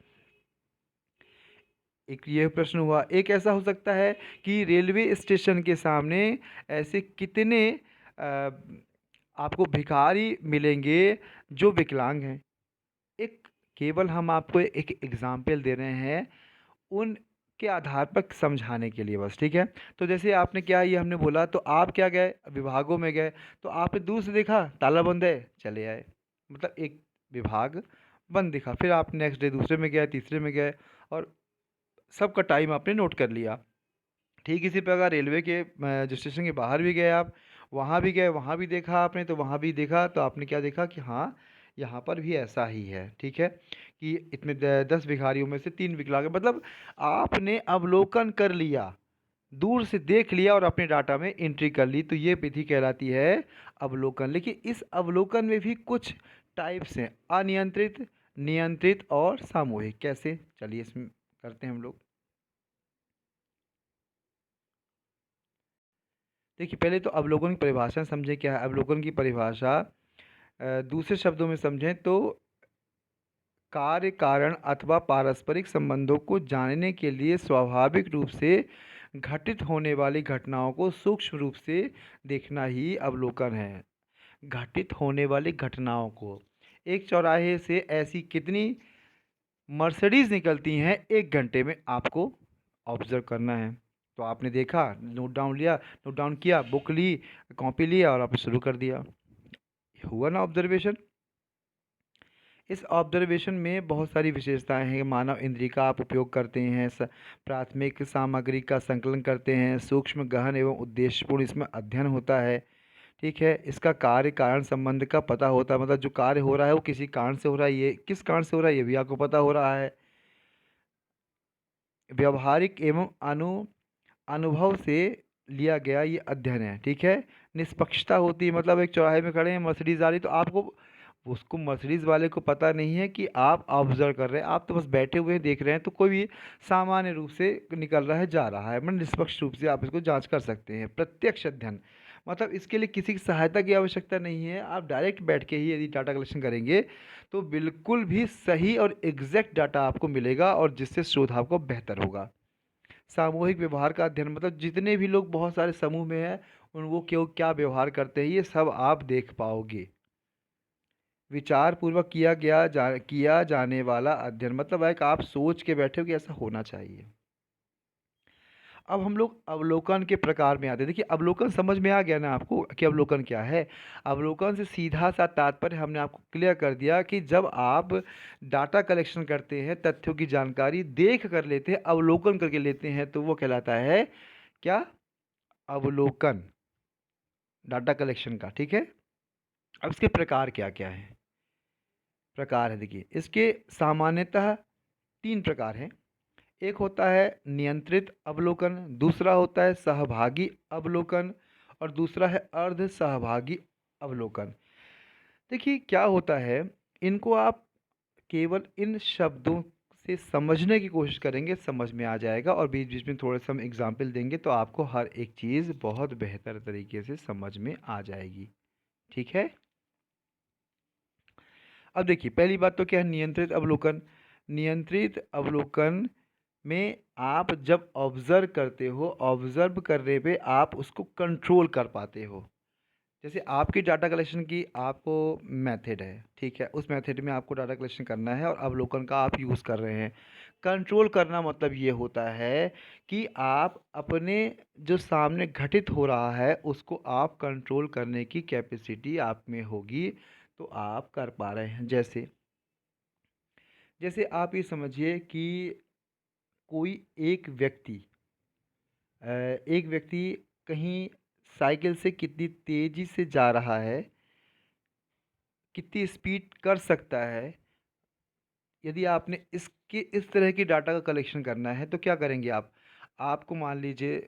Speaker 1: एक ये प्रश्न हुआ। एक ऐसा हो सकता है कि रेलवे स्टेशन के सामने ऐसे कितने अ, आपको भिखारी मिलेंगे जो विकलांग हैं। एक केवल हम आपको एक एग्जाम्पल दे रहे हैं उन के आधार पर समझाने के लिए बस। ठीक है। तो जैसे आपने क्या, ये हमने बोला, तो आप क्या गए विभागों में गए, तो आपने दूर से देखा ताला बंद है, चले आए। मतलब एक विभाग बंद दिखा। फिर आप नेक्स्ट डे दूसरे में गए, तीसरे में गए और सबका टाइम आपने नोट कर लिया। ठीक इसी प्रकार रेलवे के जो स्टेशन के बाहर भी गए आप, वहाँ भी गए, वहाँ भी देखा आपने, तो वहाँ भी देखा तो आपने क्या देखा कि हाँ यहाँ पर भी ऐसा ही है। ठीक है कि इतने 10 भिखारियों में से 3 विकलांग, मतलब आपने अवलोकन कर लिया, दूर से देख लिया और अपने डाटा में एंट्री कर ली, तो ये विधि कहलाती है अवलोकन। लेकिन इस अवलोकन में भी कुछ टाइप्स हैं, अनियंत्रित, नियंत्रित और सामूहिक। कैसे, चलिए इसमें करते हैं हम लोग। देखिए पहले तो अवलोकन की परिभाषा समझें, क्या है अवलोकन की परिभाषा। दूसरे शब्दों में समझें तो कार्य कारण अथवा पारस्परिक संबंधों को जानने के लिए स्वाभाविक रूप से घटित होने वाली घटनाओं को सूक्ष्म रूप से देखना ही अवलोकन है। घटित होने वाली घटनाओं को, एक चौराहे से ऐसी कितनी मर्सिडीज निकलती हैं एक घंटे में, आपको ऑब्जर्व करना है। तो आपने देखा, नोट डाउन लिया, नोट डाउन किया, बुक ली, कॉपी लिया और आपने शुरू कर दिया। हुआ ना ऑब्जर्वेशन। इस ऑब्जर्वेशन में बहुत सारी विशेषताएं हैं। मानव इंद्रिय का आप उपयोग करते हैं, प्राथमिक सामग्री का संकलन करते हैं, सूक्ष्म गहन एवं उद्देश्यपूर्ण इसमें अध्ययन होता है। ठीक है, इसका कार्य कारण संबंध का पता होता है, मतलब जो कार्य हो रहा है वो किसी कारण से हो रहा है, ये किस कारण से हो रहा है ये भी आपको पता हो रहा है। व्यवहारिक एवं अनुभव से लिया गया ये अध्ययन है। ठीक है, निष्पक्षता होती है, मतलब एक चौराहे में खड़े हैं, मर्सिडीज आ रही, तो आपको उसको मर्सिडीज वाले को पता नहीं है कि आप ऑब्जर्व कर रहे हैं, आप तो बस बैठे हुए देख रहे हैं, तो कोई भी सामान्य रूप से निकल रहा है, जा रहा है, मतलब निष्पक्ष रूप से आप इसको जांच कर सकते हैं। प्रत्यक्ष अध्ययन, मतलब इसके लिए किसी की सहायता की आवश्यकता नहीं है, आप डायरेक्ट बैठ के ही यदि डाटा कलेक्शन करेंगे तो बिल्कुल भी सही और एग्जैक्ट डाटा आपको मिलेगा और जिससे शोध आपको बेहतर होगा। सामूहिक व्यवहार का अध्ययन, मतलब जितने भी लोग बहुत सारे समूह में हैं उन वो क्यों क्या व्यवहार करते हैं ये सब आप देख पाओगे। विचार पूर्वक किया जाने वाला अध्ययन, मतलब है कि आप सोच के बैठे हो कि ऐसा होना चाहिए। अब हम लोग अवलोकन के प्रकार में आते हैं। देखिए अवलोकन समझ में आ गया ना आपको कि अवलोकन क्या है। अवलोकन से सीधा सा तात्पर्य हमने आपको क्लियर कर दिया कि जब आप डाटा कलेक्शन करते हैं, तथ्यों की जानकारी देख कर लेते हैं, अवलोकन करके लेते हैं, तो वो कहलाता है क्या, अवलोकन, डाटा कलेक्शन का। ठीक है, अब इसके प्रकार क्या क्या है। प्रकार है, देखिए इसके सामान्यतः 3 प्रकार हैं। एक होता है नियंत्रित अवलोकन, दूसरा होता है सहभागी अवलोकन और दूसरा है अर्ध सहभागी अवलोकन। देखिए क्या होता है, इनको आप केवल इन शब्दों से समझने की कोशिश करेंगे, समझ में आ जाएगा, और बीच बीच में थोड़े से हम एग्जाम्पल देंगे तो आपको हर एक चीज़ बहुत बेहतर तरीके से समझ में आ जाएगी। ठीक है, अब देखिए पहली बात तो क्या है, नियंत्रित अवलोकन। नियंत्रित अवलोकन में आप जब ऑब्जर्व करते हो, ऑब्जर्व करने पे आप उसको कंट्रोल कर पाते हो। जैसे आपकी डाटा कलेक्शन की आपको मेथड है, ठीक है, उस मेथड में आपको डाटा कलेक्शन करना है और अवलोकन का आप यूज़ कर रहे हैं। कंट्रोल करना मतलब ये होता है कि आप अपने जो सामने घटित हो रहा है उसको आप कंट्रोल करने की कैपेसिटी आप में होगी, तो आप कर पा रहे हैं। जैसे जैसे आप ये समझिए कि कोई एक व्यक्ति एक व्यक्ति कहीं साइकिल से कितनी तेज़ी से जा रहा है, कितनी स्पीड कर सकता है। यदि आपने इसके इस तरह की डाटा का कलेक्शन करना है तो क्या करेंगे आप। आपको मान लीजिए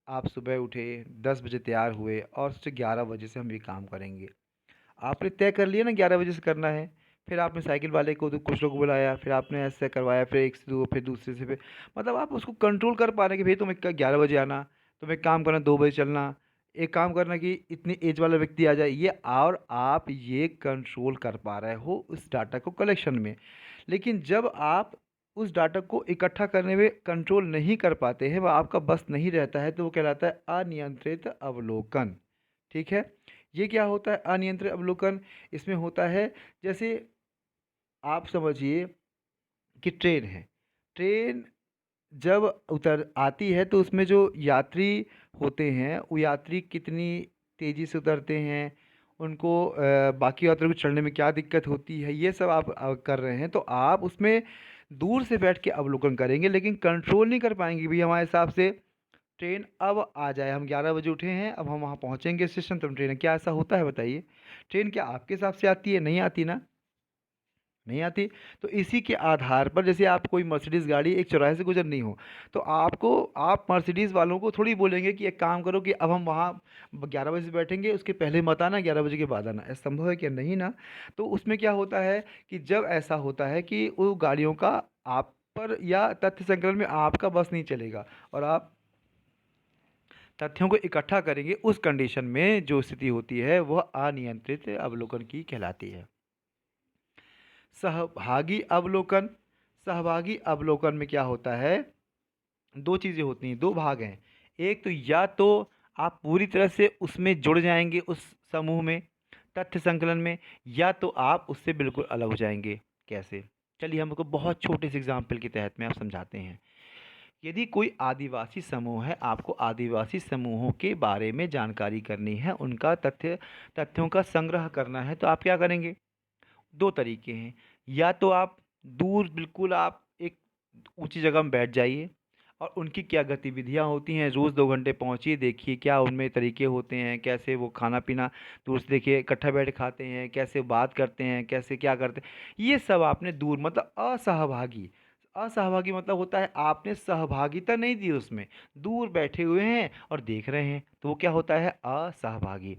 Speaker 1: आप सुबह उठे, 10 बजे तैयार हुए और सोचे 11 बजे से हम ये काम करेंगे। आपने तय कर लिया ना 11 बजे से करना है। फिर आपने साइकिल वाले को तो कुछ लोग को बुलाया, फिर आपने ऐसे करवाया, फिर एक से दो, फिर दूसरे से, फिर मतलब आप उसको कंट्रोल कर पा रहे हैं कि भाई तुम्हें 11 बजे आना, तुम्हें काम करना 2 बजे चलना, एक काम करना कि इतनी एज वाला व्यक्ति आ जाए, ये और आप ये कंट्रोल कर पा रहे हो उस डाटा को कलेक्शन में। लेकिन जब आप उस डाटा को इकट्ठा करने में कंट्रोल नहीं कर पाते हैं, वह आपका बस नहीं रहता है, तो वो कहलाता है अनियंत्रित अवलोकन। ठीक है, ये क्या होता है अनियंत्रित अवलोकन। इसमें होता है जैसे आप समझिए कि ट्रेन है। ट्रेन जब उतर आती है तो उसमें जो यात्री होते हैं वो यात्री कितनी तेज़ी से उतरते हैं, उनको बाकी यात्रियों को चढ़ने में क्या दिक्कत होती है, ये सब आप कर रहे हैं, तो आप उसमें दूर से बैठ के अवलोकन करेंगे, लेकिन कंट्रोल नहीं कर पाएंगे भी हमारे हिसाब से ट्रेन अब आ जाए, हम 11 बजे उठे हैं, अब हम वहाँ पहुँचेंगे स्टेशन, तब ट्रेन है। क्या ऐसा होता है बताइए? ट्रेन क्या आपके हिसाब से आती है? नहीं आती ना, नहीं आती। तो इसी के आधार पर, जैसे आप कोई मर्सिडीज़ गाड़ी एक चौराहे से गुजरनी हो, तो आप मर्सिडीज़ वालों को थोड़ी बोलेंगे कि एक काम करो कि अब हम वहाँ 11 बजे से बैठेंगे, उसके पहले मत आना, 11 बजे के बाद आना। ऐसा संभव है क्या? नहीं ना। तो उसमें क्या होता है कि जब ऐसा होता है कि वो गाड़ियों का आप पर या तथ्य संकलन में आपका बस नहीं चलेगा, और आप तथ्यों को इकट्ठा करेंगे, उस कंडीशन में जो स्थिति होती है वह अनियंत्रित अवलोकन की कहलाती है। सहभागी अवलोकन, सहभागी अवलोकन में क्या होता है, दो चीज़ें होती हैं, दो भाग हैं। एक तो या तो आप पूरी तरह से उसमें जुड़ जाएंगे, उस समूह में, तथ्य संकलन में, या तो आप उससे बिल्कुल अलग हो जाएंगे। कैसे? चलिए हमको बहुत छोटे से एग्जाम्पल के तहत में आप समझाते हैं। यदि कोई आदिवासी समूह है, आपको आदिवासी समूहों के बारे में जानकारी करनी है, उनका तथ्यों का संग्रह करना है, तो आप क्या करेंगे? दो तरीके हैं। या तो आप दूर, बिल्कुल आप एक ऊंची जगह में बैठ जाइए और उनकी क्या गतिविधियां होती हैं, रोज़ 2 घंटे पहुंचिए, देखिए क्या उनमें तरीके होते हैं, कैसे वो खाना पीना दूर से देखिए, इकट्ठा बैठ के खाते हैं, कैसे बात करते हैं, कैसे क्या करते हैं, ये सब आपने दूर, मतलब असहभागी। असहभागी मतलब होता है आपने सहभागिता नहीं दी उसमें, दूर बैठे हुए हैं और देख रहे हैं, तो वो क्या होता है? असहभागी।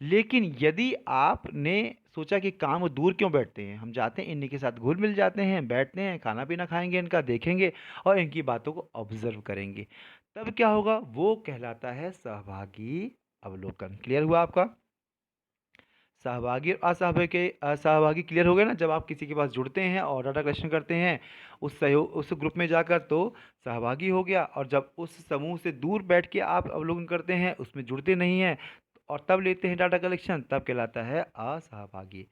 Speaker 1: लेकिन यदि आपने सोचा कि काम वो दूर क्यों बैठते हैं, हम जाते हैं इन्हीं के साथ घुल मिल जाते हैं, बैठते हैं, खाना पीना खाएंगे, इनका देखेंगे और इनकी बातों को ऑब्जर्व करेंगे, तब क्या होगा? वो कहलाता है सहभागी अवलोकन। क्लियर हुआ आपका? सहभागी और असहभागी, असहभागी क्लियर हो गया ना? जब आप किसी के पास जुड़ते हैं और डाटा कलेक्शन करते हैं उस सहयोग, उस ग्रुप में जाकर, तो सहभागी हो गया, और जब उस समूह से दूर बैठ के आप अवलोकन करते हैं, उसमें जुड़ते नहीं हैं और तब लेते हैं डाटा कलेक्शन, तब कहलाता है असहभागी।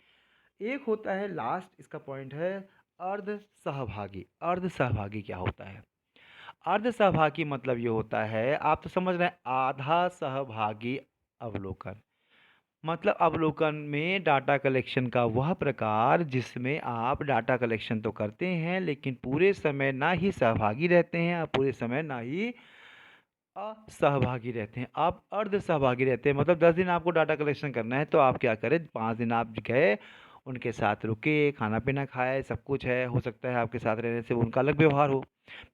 Speaker 1: एक होता है लास्ट, इसका पॉइंट है अर्ध सहभागी। अर्ध सहभागी क्या होता है? अर्ध सहभागी मतलब ये होता है, आप तो समझ रहे हैं, आधा सहभागी अवलोकन। मतलब अवलोकन में डाटा कलेक्शन का वह प्रकार जिसमें आप डाटा कलेक्शन तो करते हैं, लेकिन पूरे समय ना ही सहभागी रहते हैं और पूरे समय ना ही असहभागी रहते हैं, आप अर्ध सहभागी रहते हैं। मतलब 10 दिन आपको डाटा कलेक्शन करना है, तो आप क्या करें, 5 दिन आप गए, उनके साथ रुके, खाना पीना खाए, सब कुछ है, हो सकता है आपके साथ रहने से उनका अलग व्यवहार हो।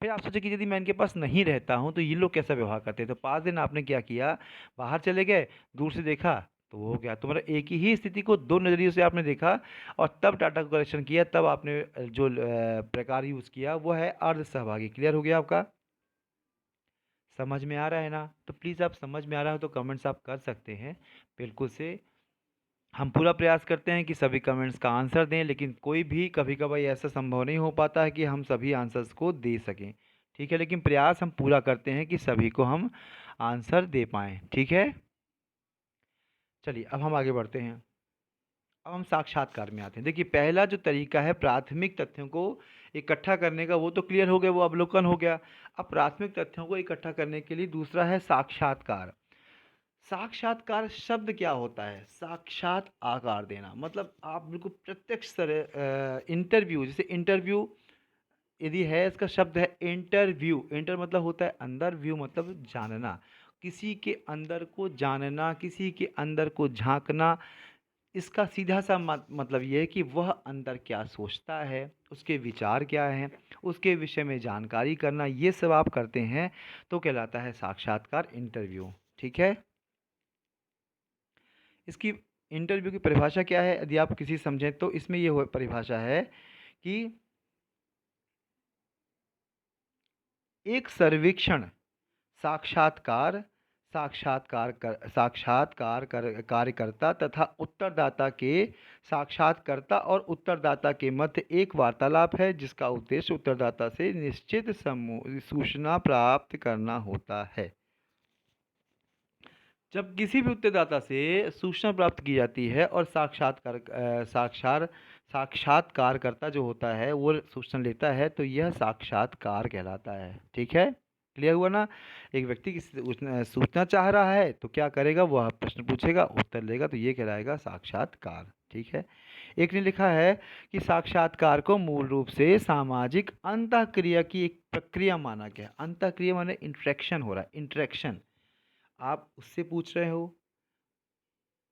Speaker 1: फिर आप सोचे कि यदि मैं इनके पास नहीं रहता हूँ तो ये लोग कैसा व्यवहार करते हैं, तो 5 दिन आपने क्या किया, बाहर चले गए, दूर से देखा, तो वो हो गया। तो मतलब एक ही स्थिति को दो नज़रियों से आपने देखा और तब डाटा कलेक्शन किया, तब आपने जो प्रकार यूज़ किया वो है अर्ध सहभागी। क्लियर हो गया आपका? समझ में आ रहा है ना? तो प्लीज़, आप समझ में आ रहा हो तो कमेंट्स आप कर सकते हैं, बिल्कुल से। हम पूरा प्रयास करते हैं कि सभी कमेंट्स का आंसर दें, लेकिन कोई भी कभी कभार ऐसा संभव नहीं हो पाता है कि हम सभी आंसर्स को दे सकें। ठीक है, लेकिन प्रयास हम पूरा करते हैं कि सभी को हम आंसर दे पाएँ। ठीक है, चलिए अब हम आगे बढ़ते हैं। अब हम साक्षात्कार में आते हैं। देखिए, पहला जो तरीका है प्राथमिक तथ्यों को इकट्ठा करने का, वो तो क्लियर हो गया, वो अवलोकन हो गया। अब प्राथमिक तथ्यों को इकट्ठा करने के लिए दूसरा है साक्षात्कार। साक्षात्कार शब्द क्या होता है? साक्षात आकार देना, मतलब आप बिल्कुल प्रत्यक्ष तरह इंटरव्यू, जैसे इंटरव्यू यदि है, इसका शब्द है इंटरव्यू। इंटर मतलब होता है अंदर, व्यू मतलब जानना, किसी के अंदर को जानना, किसी के अंदर को झांकना। इसका सीधा सा मतलब ये है कि वह अंदर क्या सोचता है, उसके विचार क्या हैं, उसके विषय में जानकारी करना, ये सब आप करते हैं तो कहलाता है साक्षात्कार, इंटरव्यू। ठीक है, इसकी इंटरव्यू की परिभाषा क्या है, यदि आप किसी समझें तो इसमें ये परिभाषा है कि एक सर्वेक्षण, साक्षात्कार, कार्यकर्ता तथा उत्तरदाता के, साक्षात्कर्ता और उत्तरदाता के मध्य एक वार्तालाप है जिसका उद्देश्य उत्तरदाता से निश्चित समूह सूचना प्राप्त करना होता है। जब किसी भी उत्तरदाता से सूचना प्राप्त की जाती है और साक्षात्कारकर्ता जो होता है वो सूचना लेता है, तो यह साक्षात्कार कहलाता है। ठीक है, क्लियर हुआ ना। एक व्यक्ति किसी से सूचना चाह रहा है तो क्या करेगा, वो आप प्रश्न पूछेगा, उत्तर लेगा, तो ये कहलाएगा साक्षात्कार। ठीक है। एक ने लिखा है कि साक्षात्कार को मूल रूप से सामाजिक अंतःक्रिया की एक प्रक्रिया माना गया। अंतःक्रिया माने इंटरेक्शन हो रहा है, इंटरेक्शन। आप उससे पूछ रहे हो,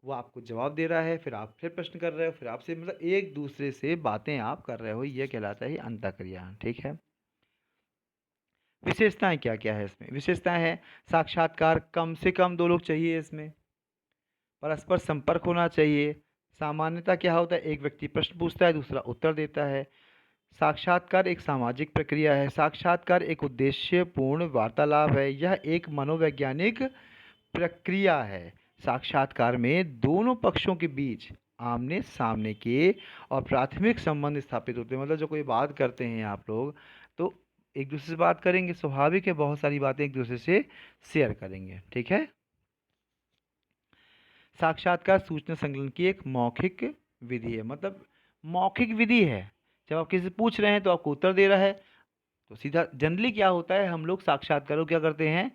Speaker 1: वो आपको जवाब दे रहा है, फिर आप फिर प्रश्न कर रहे हो, फिर आपसे मतलब एक दूसरे से बातें आप कर रहे हो, ये कहलाता है अंतःक्रिया। ठीक है। विशेषताएं क्या क्या है इसमें? विशेषताएं हैं, साक्षात्कार कम से कम दो लोग चाहिए इसमें, परस्पर संपर्क होना चाहिए। सामान्यता क्या होता है, एक व्यक्ति प्रश्न पूछता है, दूसरा उत्तर देता है। साक्षात्कार एक सामाजिक प्रक्रिया है। साक्षात्कार एक उद्देश्यपूर्ण वार्तालाप है। यह एक मनोवैज्ञानिक प्रक्रिया है। साक्षात्कार में दोनों पक्षों के बीच आमने सामने के और प्राथमिक संबंध स्थापित होते हैं। मतलब जो कोई बात करते हैं आप लोग, तो एक दूसरे से बात करेंगे, स्वाभाविक है, बहुत सारी बातें एक दूसरे से शेयर करेंगे। ठीक है। साक्षात्कार सूचना संकलन की एक मौखिक विधि है। मतलब मौखिक विधि है। जब आप किसी से पूछ रहे हैं तो आपको उत्तर दे रहा है, तो सीधा जनरली क्या होता है, हम लोग साक्षात्कारों क्या करते हैं,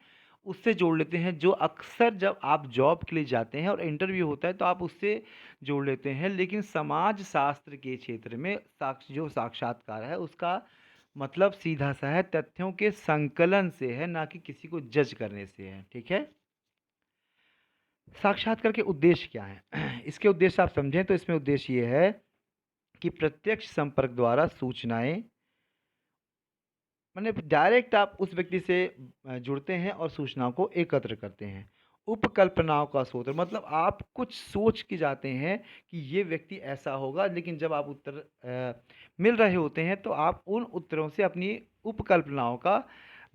Speaker 1: उससे जोड़ लेते हैं। जो अक्सर जब आप जॉब के लिए जाते हैं और इंटरव्यू होता है तो आप उससे जोड़ लेते हैं। लेकिन समाज शास्त्र के क्षेत्र में जो साक्षात्कार है उसका मतलब सीधा सा है, तथ्यों के संकलन से है, ना कि किसी को जज करने से है। ठीक है। साक्षात्कार के उद्देश्य क्या हैं? इसके उद्देश्य आप समझें तो इसमें उद्देश्य ये है कि प्रत्यक्ष संपर्क द्वारा सूचनाएं, माने डायरेक्ट आप उस व्यक्ति से जुड़ते हैं और सूचनाओं को एकत्र करते हैं। उपकल्पनाओं का स्रोत, मतलब आप कुछ सोच के जाते हैं कि ये व्यक्ति ऐसा होगा, लेकिन जब आप उत्तर मिल रहे होते हैं तो आप उन उत्तरों से अपनी उपकल्पनाओं का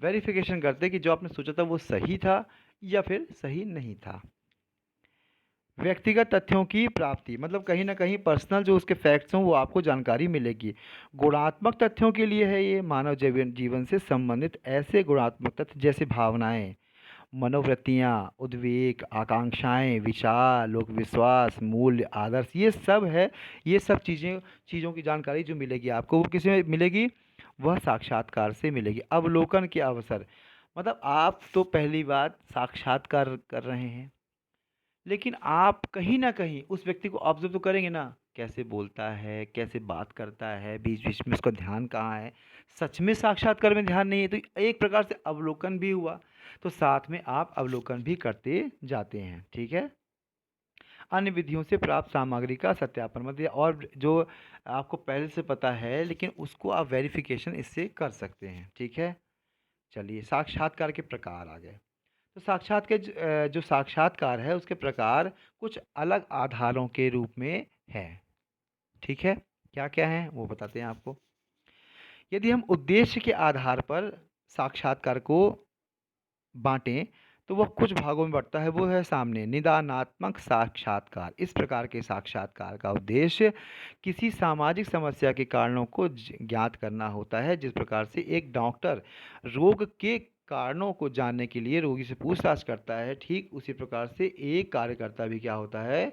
Speaker 1: वेरिफिकेशन करते हैं कि जो आपने सोचा था वो सही था या फिर सही नहीं था। व्यक्तिगत तथ्यों की प्राप्ति, मतलब कहीं ना कहीं पर्सनल जो उसके फैक्ट्स हों वो आपको जानकारी मिलेगी। गुणात्मक तथ्यों के लिए है ये, मानव जीवन जीवन से संबंधित ऐसे गुणात्मक तथ्य जैसे भावनाएं, मनोवृत्तियाँ, उद्वेग, आकांक्षाएं, विचार, लोक विश्वास, मूल्य, आदर्श, ये सब है। ये सब चीज़ों की जानकारी जो मिलेगी आपको, वो किसी में मिलेगी, वह साक्षात्कार से मिलेगी। अवलोकन के अवसर, मतलब आप तो पहली बार साक्षात्कार कर रहे हैं, लेकिन आप कहीं ना कहीं उस व्यक्ति को ऑब्जर्व तो करेंगे ना, कैसे बोलता है, कैसे बात करता है, बीच बीच में उसका ध्यान कहाँ है। सच में साक्षात्कार में ध्यान नहीं है तो एक प्रकार से अवलोकन भी हुआ, तो साथ में आप अवलोकन भी करते जाते हैं। ठीक है। अन्य विधियों से प्राप्त सामग्री का सत्यापन, मतलब और जो आपको पहले से पता है लेकिन उसको आप वेरिफिकेशन इससे कर सकते हैं। ठीक है। चलिए, साक्षात्कार के प्रकार आ गए। तो जो साक्षात्कार है उसके प्रकार कुछ अलग आधारों के रूप में है। ठीक है। क्या क्या है वो बताते हैं आपको। यदि हम उद्देश्य के आधार पर साक्षात्कार को बांटें तो वह कुछ भागों में बढ़ता है। वो है सामने निदानात्मक साक्षात्कार। इस प्रकार के साक्षात्कार का उद्देश्य किसी सामाजिक समस्या के कारणों को ज्ञात करना होता है। जिस प्रकार से एक डॉक्टर रोग के कारणों को जानने के लिए रोगी से पूछताछ करता है, ठीक उसी प्रकार से एक कार्यकर्ता भी क्या होता है,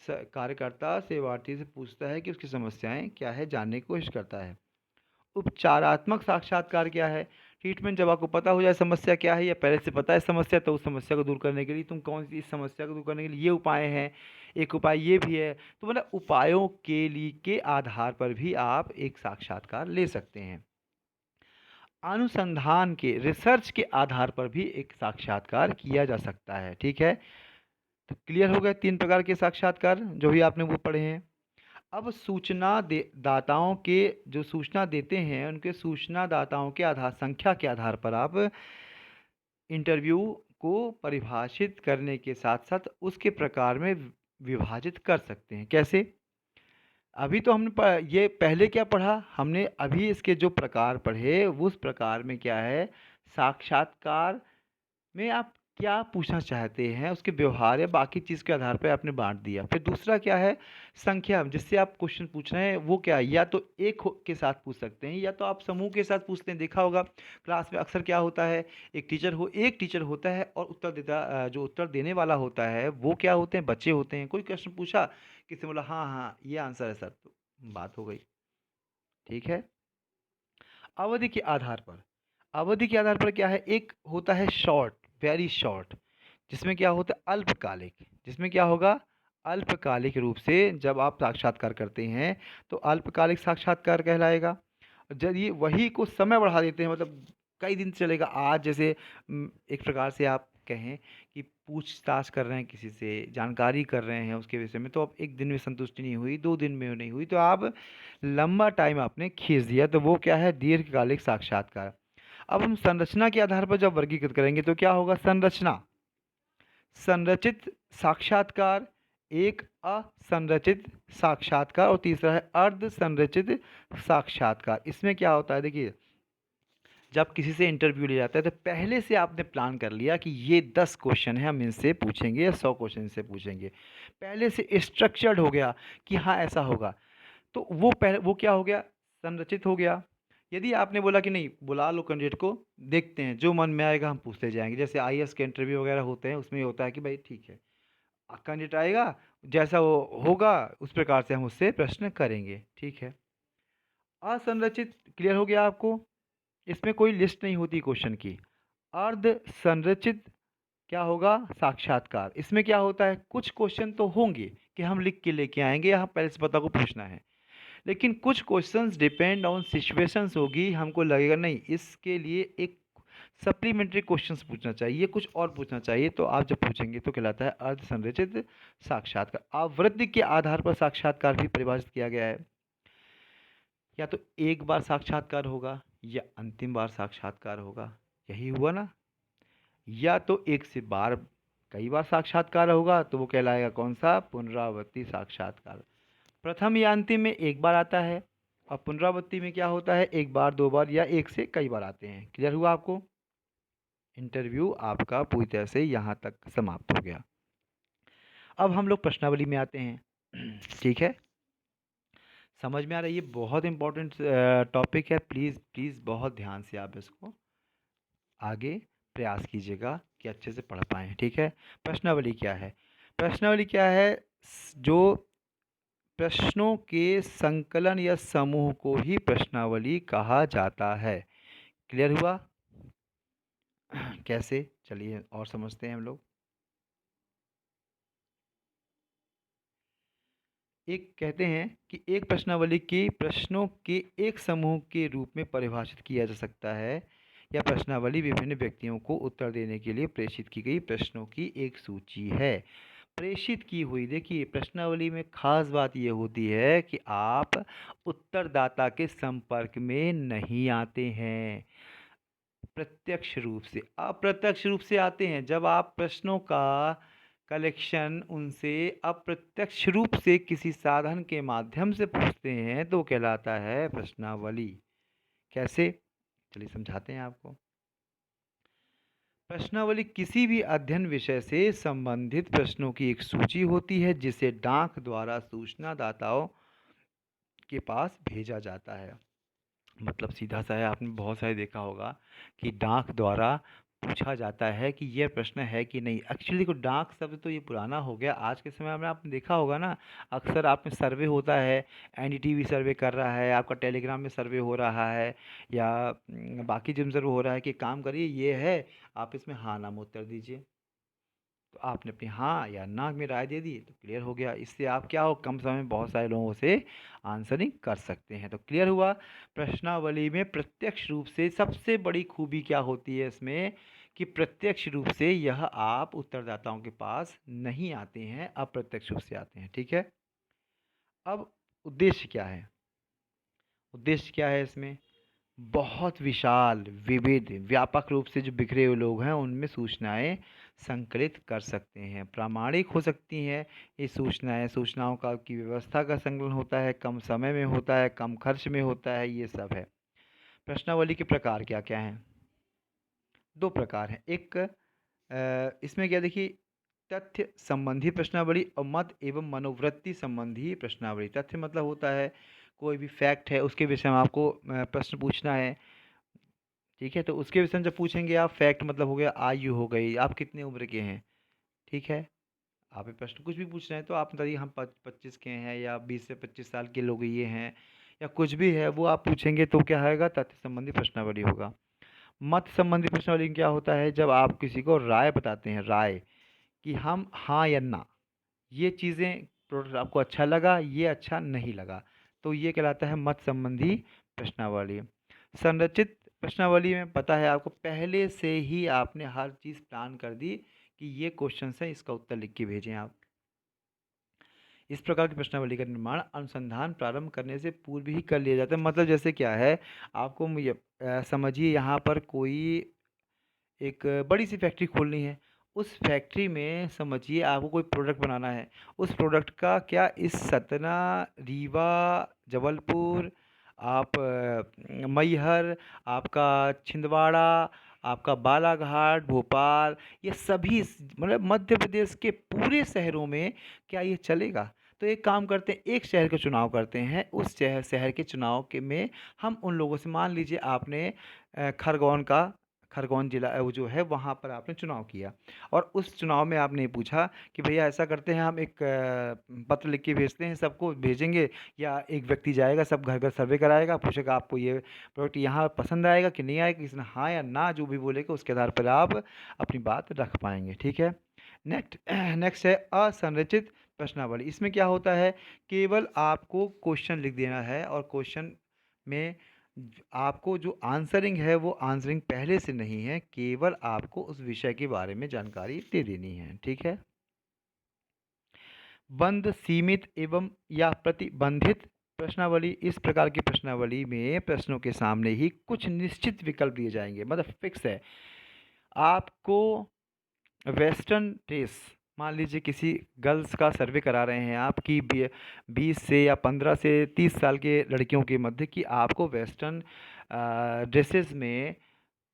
Speaker 1: कार्यकर्ता सेवार्थी से पूछता है कि उसकी समस्याएं क्या है, जानने की कोशिश करता है। उपचारात्मक साक्षात्कार क्या है? ट्रीटमेंट, जब आपको पता हो जाए समस्या क्या है या पहले से पता है समस्या, तो उस समस्या को दूर करने के लिए तुम कौन सी, इस समस्या को दूर करने के लिए ये उपाय हैं, एक उपाय ये भी है। तो मतलब उपायों के लिए के आधार पर भी आप एक साक्षात्कार ले सकते हैं। अनुसंधान के, रिसर्च के आधार पर भी एक साक्षात्कार किया जा सकता है। ठीक है। तो क्लियर हो गए तीन प्रकार के साक्षात्कार जो भी आपने वो पढ़े हैं। अब दाताओं के, जो सूचना देते हैं उनके सूचना दाताओं के आधार, संख्या के आधार पर आप इंटरव्यू को परिभाषित करने के साथ साथ उसके प्रकार में विभाजित कर सकते हैं। कैसे? अभी तो हमने ये पहले क्या पढ़ा हमने, अभी इसके जो प्रकार पढ़े उस प्रकार में क्या है, साक्षात्कार में आप क्या पूछना चाहते हैं उसके व्यवहार या बाकी चीज़ के आधार पर आपने बांट दिया। फिर दूसरा क्या है, संख्या, जिससे आप क्वेश्चन पूछ रहे हैं वो क्या है, या तो के साथ पूछ सकते हैं या तो आप समूह के साथ पूछते हैं। देखा होगा क्लास में अक्सर क्या होता है, एक टीचर होता है और जो उत्तर देने वाला होता है वो क्या होते हैं, बच्चे होते हैं। कोई क्वेश्चन पूछा, किसी ने बोला हाँ हाँ ये आंसर है सर, तो बात हो गई। ठीक है। अवधि के आधार पर, अवधि के आधार पर क्या है, एक होता है शॉर्ट, वेरी शॉर्ट, जिसमें क्या होता है अल्पकालिक, जिसमें क्या होगा अल्पकालिक रूप से जब आप साक्षात्कार करते हैं तो अल्पकालिक साक्षात्कार कहलाएगा। जब ये वही को समय बढ़ा देते हैं, मतलब कई दिन चलेगा, आज जैसे एक प्रकार से आप कहें कि पूछताछ कर रहे हैं किसी से, जानकारी कर रहे हैं उसके विषय में, तो अब एक दिन में संतुष्टि नहीं हुई, 2 दिन में नहीं हुई, तो आप लंबा टाइम आपने खींच दिया, तो वो क्या है दीर्घकालिक साक्षात्कार। अब हम संरचना के आधार पर जब वर्गीकृत करेंगे तो क्या होगा, संरचना, संरचित साक्षात्कार, एक असंरचित साक्षात्कार और तीसरा है अर्ध संरचित साक्षात्कार। इसमें क्या होता है देखिए, जब किसी से इंटरव्यू लिया जाता है तो पहले से आपने प्लान कर लिया कि ये 10 क्वेश्चन है हम इनसे पूछेंगे या 100 क्वेश्चन इनसे पूछेंगे, पहले से स्ट्रक्चर्ड हो गया कि हाँ ऐसा होगा, तो वो पहले वो क्या हो गया, संरचित हो गया। यदि आपने बोला कि नहीं बुला लो कैंडिडेट को, देखते हैं जो मन में आएगा हम पूछते जाएंगे, जैसे आईएएस के इंटरव्यू वगैरह होते हैं उसमें ये होता है कि भाई ठीक है कैंडिडेट आएगा, जैसा वो होगा उस प्रकार से हम उससे प्रश्न करेंगे, ठीक है। असंरचित क्लियर हो गया आपको, इसमें कोई लिस्ट नहीं होती क्वेश्चन की। अर्ध संरचित क्या होगा, साक्षात्कार, इसमें क्या होता है कुछ क्वेश्चन तो होंगे कि हम लिख के लेके आएंगे, यहाँ पहले से पता को पूछना है, लेकिन कुछ क्वेश्चंस डिपेंड ऑन सिचुएशंस होगी, हमको लगेगा नहीं इसके लिए एक सप्लीमेंट्री क्वेश्चंस पूछना चाहिए, कुछ और पूछना चाहिए, तो आप जब पूछेंगे तो कहलाता है अर्ध संरचित साक्षात्कार। आवृत्ति के आधार पर साक्षात्कार भी परिभाषित किया गया है, या तो एक बार साक्षात्कार होगा या अंतिम बार साक्षात्कार होगा, यही हुआ ना, या तो एक से बार कई बार साक्षात्कार होगा तो वो कहलाएगा कौन सा, पुनरावृत्ति साक्षात्कार। प्रथम या अंतिम में एक बार आता है और पुनरावृत्ति में क्या होता है एक बार, 2 बार या एक से कई बार आते हैं। क्लियर हुआ आपको, इंटरव्यू आपका पूरी तरह से यहाँ तक समाप्त हो गया। अब हम लोग प्रश्नावली में आते हैं ठीक है, समझ में आ रहा है, ये बहुत इंपॉर्टेंट टॉपिक है, प्लीज़ प्लीज़ बहुत ध्यान से आप इसको आगे प्रयास कीजिएगा कि अच्छे से पढ़ पाएँ, ठीक है। प्रश्नावली क्या है, प्रश्नावली क्या है, जो प्रश्नों के संकलन या समूह को ही प्रश्नावली कहा जाता है। क्लियर हुआ कैसे, चलिए और समझते हैं हम लोग। एक कहते हैं कि एक प्रश्नावली के प्रश्नों के एक समूह के रूप में परिभाषित किया जा सकता है, या प्रश्नावली विभिन्न व्यक्तियों को उत्तर देने के लिए प्रेषित की गई प्रश्नों की एक सूची है। प्रेषित की हुई, देखिए प्रश्नावली में खास बात यह होती है कि आप उत्तरदाता के संपर्क में नहीं आते हैं प्रत्यक्ष रूप से, अप्रत्यक्ष रूप से आते हैं। जब आप प्रश्नों का कलेक्शन उनसे अप्रत्यक्ष रूप से किसी साधन के माध्यम से पूछते हैं तो कहलाता है प्रश्नावली। कैसे, चलिए समझाते हैं आपको। प्रश्नावली किसी भी अध्ययन विषय से संबंधित प्रश्नों की एक सूची होती है जिसे डाक द्वारा सूचनादाताओं के पास भेजा जाता है। मतलब सीधा सा है, आपने बहुत सारे देखा होगा कि डाक द्वारा पूछा जाता है कि यह प्रश्न है कि नहीं। एक्चुअली देखो डाक शब्द तो ये पुराना हो गया, आज के समय में आपने देखा होगा ना, अक्सर आप में सर्वे होता है, एनडीटीवी सर्वे कर रहा है, आपका टेलीग्राम में सर्वे हो रहा है, या बाकी जिन सर्वे हो रहा है कि काम करिए ये है, आप इसमें हाँ नाम उत्तर दीजिए, तो आपने अपनी हाँ या ना में राय दे दी तो क्लियर हो गया। इससे आप क्या हो, कम समय में बहुत सारे लोगों से आंसरिंग कर सकते हैं। तो क्लियर हुआ, प्रश्नावली में प्रत्यक्ष रूप से सबसे बड़ी खूबी क्या होती है इसमें, कि प्रत्यक्ष रूप से यह आप उत्तरदाताओं के पास नहीं आते हैं, अप्रत्यक्ष रूप से आते हैं, ठीक है। अब उद्देश्य क्या है, उद्देश्य क्या है इसमें, बहुत विशाल विविध व्यापक रूप से जो बिखरे हुए लोग हैं उनमें सूचनाएं संकलित कर सकते हैं, प्रामाणिक हो सकती हैं ये सूचनाएं, सूचनाओं का की व्यवस्था का संकलन होता है, कम समय में होता है, कम खर्च में होता है, ये सब है। प्रश्नावली के प्रकार क्या क्या हैं, 2 प्रकार हैं। एक इसमें क्या देखिए, तथ्य संबंधी प्रश्नावली और मत एवं मनोवृत्ति संबंधी प्रश्नावली। तथ्य मतलब होता है कोई भी फैक्ट है उसके विषय में आपको प्रश्न पूछना है, ठीक है, तो उसके विषय में जब पूछेंगे आप, फैक्ट मतलब हो गया आयु हो गई, आप कितने उम्र के हैं, ठीक है। आप ये प्रश्न कुछ भी पूछ रहे हैं तो आप बताइए हम 25 के हैं या 20 से 25 साल के लोग ये हैं, या कुछ भी है वो आप पूछेंगे तो क्या आएगा, तथ्य संबंधी प्रश्नावली होगा। मत संबंधी प्रश्नावली में क्या होता है, जब आप किसी को राय बताते हैं, राय कि हम हाँ या ना, ये चीज़ें प्रोडक्ट आपको अच्छा लगा, ये अच्छा नहीं लगा, तो ये कहलाता है मत संबंधी प्रश्नावली। संरचित प्रश्नावली में पता है आपको, पहले से ही आपने हर चीज़ प्लान कर दी कि ये क्वेश्चन है, इसका उत्तर लिख के भेजें आप। इस प्रकार की प्रश्नावली का निर्माण अनुसंधान प्रारंभ करने से पूर्व ही कर लिया जाता है। मतलब जैसे क्या है, आपको समझिए यहाँ पर कोई एक बड़ी सी फैक्ट्री खोलनी है। उस फैक्ट्री में समझिए आपको कोई प्रोडक्ट बनाना है। उस प्रोडक्ट का क्या इस सतना, रीवा, जबलपुर, आप मैहर, आपका छिंदवाड़ा, आपका बालाघाट, भोपाल, ये सभी मतलब मध्य प्रदेश के पूरे शहरों में क्या ये चलेगा? तो एक काम करते हैं, एक शहर का चुनाव करते हैं। उस शहर शहर के चुनाव के में हम उन लोगों से, मान लीजिए आपने खरगोन ज़िला वो जो है वहाँ पर आपने चुनाव किया, और उस चुनाव में आपने ये पूछा कि भैया ऐसा करते हैं, हम एक पत्र लिख के भेजते हैं, सबको भेजेंगे, या एक व्यक्ति जाएगा, सब घर घर सर्वे कराएगा, पूछेगा आपको ये प्रोडक्ट यहाँ पसंद आएगा कि नहीं आएगा, किसी ने हाँ या ना जो भी बोलेगा उसके आधार पर आप अपनी बात रख पाएंगे। ठीक है। नेक्स्ट नेक्स्ट है असंरचित प्रश्नावली। इसमें क्या होता है, केवल आपको क्वेश्चन लिख देना है, और क्वेश्चन में आपको जो आंसरिंग है वो आंसरिंग पहले से नहीं है, केवल आपको उस विषय के बारे में जानकारी दे देनी है। ठीक है। बंद, सीमित एवं या प्रतिबंधित प्रश्नावली। इस प्रकार की प्रश्नावली में प्रश्नों के सामने ही कुछ निश्चित विकल्प दिए जाएंगे, मतलब फिक्स है। आपको वेस्टर्न ड्रेस, मान लीजिए किसी गर्ल्स का सर्वे करा रहे हैं आप कि 20 से या 15 से 30 साल के लड़कियों के मध्य, कि आपको वेस्टर्न ड्रेसेस में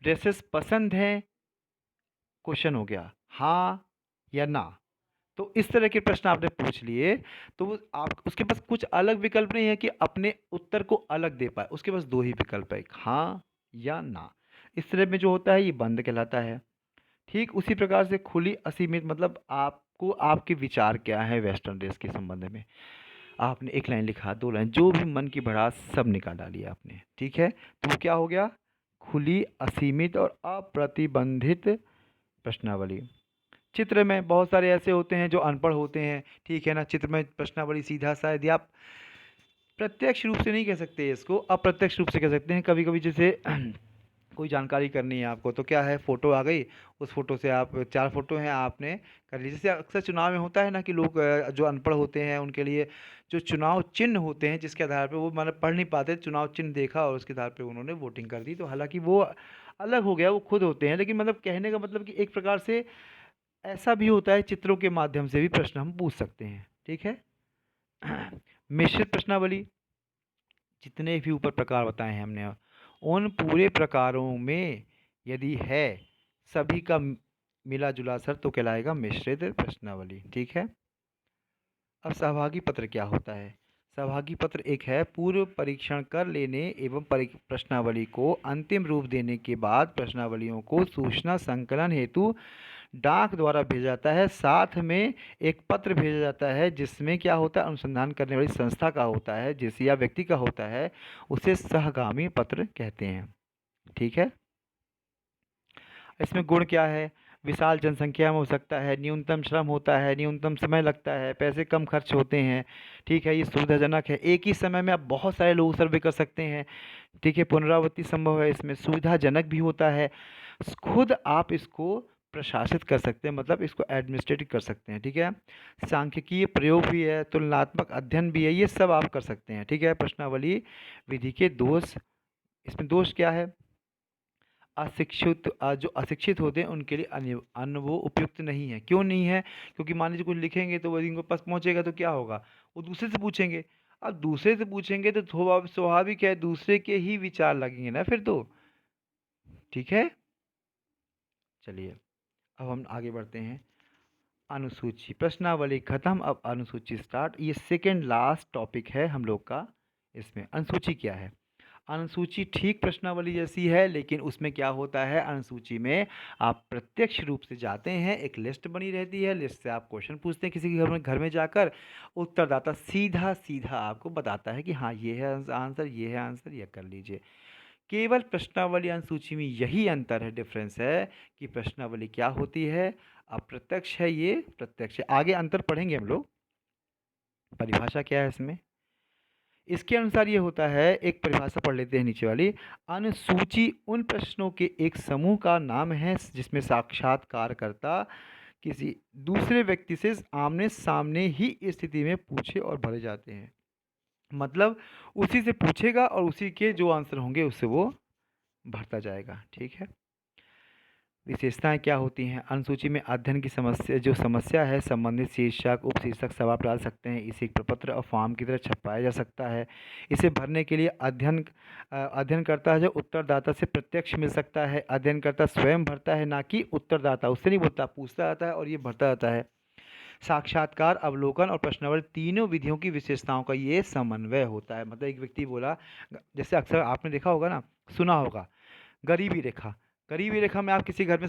Speaker 1: ड्रेसेस पसंद हैं, क्वेश्चन हो गया हाँ या ना। तो इस तरह के प्रश्न आपने पूछ लिए, तो आप उसके पास कुछ अलग विकल्प नहीं है कि अपने उत्तर को अलग दे पाए, उसके पास दो ही विकल्प है, एक हाँ या ना। इस तरह में जो होता है ये बंद कहलाता है। ठीक उसी प्रकार से खुली असीमित, मतलब आपको आपके विचार क्या है वेस्टर्न ड्रेस के संबंध में, आपने एक लाइन लिखा, दो लाइन, जो भी मन की भड़ास सब निकाल डाली आपने। ठीक है, तो वो क्या हो गया, खुली, असीमित और अप्रतिबंधित प्रश्नावली। चित्र में बहुत सारे ऐसे होते हैं जो अनपढ़ होते हैं, ठीक है ना, चित्र में प्रश्नावली सीधा सा, यदि आप प्रत्यक्ष रूप से नहीं कह सकते इसको, अप्रत्यक्ष रूप से कह सकते हैं। कभी कभी जैसे कोई जानकारी करनी है आपको, तो क्या है, फोटो आ गई, उस फोटो से आप, चार फोटो हैं आपने कर ली। जैसे अक्सर चुनाव में होता है ना कि लोग जो अनपढ़ होते हैं उनके लिए जो चुनाव चिन्ह होते हैं, जिसके आधार पर वो मतलब पढ़ नहीं पाते, चुनाव चिन्ह देखा और उसके आधार पर उन्होंने वोटिंग कर दी। तो हालांकि वो अलग हो गया, वो खुद होते हैं, लेकिन मतलब कहने का मतलब कि एक प्रकार से ऐसा भी होता है, चित्रों के माध्यम से भी प्रश्न हम पूछ सकते हैं। ठीक है। मिश्रित प्रश्नावली, जितने भी ऊपर प्रकार बताए हैं हमने, उन पूरे प्रकारों में यदि है सभी का मिला जुला असर, तो कहलाएगा मिश्रित प्रश्नावली। ठीक है। अब सहभागी पत्र क्या होता है। सहभागी पत्र एक है, पूर्व परीक्षण कर लेने एवं प्रश्नावली को अंतिम रूप देने के बाद प्रश्नावलियों को सूचना संकलन हेतु डाक द्वारा भेजा जाता है। साथ में एक पत्र भेजा जाता है जिसमें क्या होता है, अनुसंधान करने वाली संस्था का होता है, जिस या व्यक्ति का होता है, उसे सहगामी पत्र कहते हैं। ठीक है। इसमें गुण क्या है, विशाल जनसंख्या में हो सकता है, न्यूनतम श्रम होता है, न्यूनतम समय लगता है, पैसे कम खर्च होते हैं। ठीक है, ये सुविधाजनक है, एक ही समय में आप बहुत सारे लोग सर्वे कर सकते हैं। ठीक है, पुनरावृत्ति संभव है, इसमें सुविधाजनक भी होता है, खुद आप इसको प्रशासित कर सकते हैं, मतलब इसको एडमिनिस्ट्रेट कर सकते हैं। ठीक है, सांख्यिकीय प्रयोग भी है, तुलनात्मक अध्ययन भी है, ये सब आप कर सकते हैं। ठीक है। प्रश्नावली विधि के दोष, इसमें दोष क्या है, अशिक्षित जो अशिक्षित होते हैं उनके लिए अन्य वो उपयुक्त नहीं है। क्यों नहीं है, क्योंकि मान लीजिए कुछ लिखेंगे तो वो इनके पास पहुंचेगा तो क्या होगा, वो दूसरे से पूछेंगे। अब दूसरे से पूछेंगे तो स्वाभाविक है, दूसरे के ही विचार लगेंगे ना फिर तो। ठीक है। चलिए अब हम आगे बढ़ते हैं। अनुसूची, प्रश्नावली खत्म, अब अनुसूची स्टार्ट। ये सेकेंड लास्ट टॉपिक है हम लोग का। इसमें अनुसूची क्या है, अनुसूची ठीक प्रश्नावली जैसी है, लेकिन उसमें क्या होता है, अनुसूची में आप प्रत्यक्ष रूप से जाते हैं, एक लिस्ट बनी रहती है, लिस्ट से आप क्वेश्चन पूछते हैं किसी के घर में जाकर, उत्तरदाता सीधा सीधा आपको बताता है कि हाँ ये है आंसर, ये है आंसर, ये कर लीजिए। केवल प्रश्नावली अनुसूची में यही अंतर है, डिफरेंस है कि प्रश्नावली क्या होती है, अप्रत्यक्ष है, ये प्रत्यक्ष है। आगे अंतर पढ़ेंगे हम लोग, परिभाषा क्या है इसमें। इसके अनुसार ये होता है, एक परिभाषा पढ़ लेते हैं नीचे वाली। अनुसूची उन प्रश्नों के एक समूह का नाम है जिसमें साक्षात्कारकर्ता किसी दूसरे व्यक्ति से आमने सामने ही स्थिति में पूछे और भरे जाते हैं। मतलब उसी से पूछेगा और उसी के जो आंसर होंगे उससे वो भरता जाएगा। ठीक है। विशेषताएं क्या होती हैं। अनुसूची में अध्ययन की समस्या, जो समस्या है, संबंधित शीर्षक उपशीर्षक सब आप डाल सकते हैं। इसे एक प्रपत्र और फॉर्म की तरह छपाया जा सकता है। इसे भरने के लिए अध्ययनकर्ता है जो उत्तरदाता से प्रत्यक्ष मिल सकता है। अध्ययनकर्ता स्वयं भरता है, ना कि उत्तरदाता, उससे नहीं बोलता, पूछता जाता है और ये भरता जाता है। साक्षात्कार, अवलोकन और प्रश्नावली तीनों विधियों की विशेषताओं का ये समन्वय होता है। मतलब एक व्यक्ति बोला, जैसे अक्सर आपने देखा होगा ना, सुना होगा, गरीबी रेखा। गरीबी रेखा में आप किसी घर में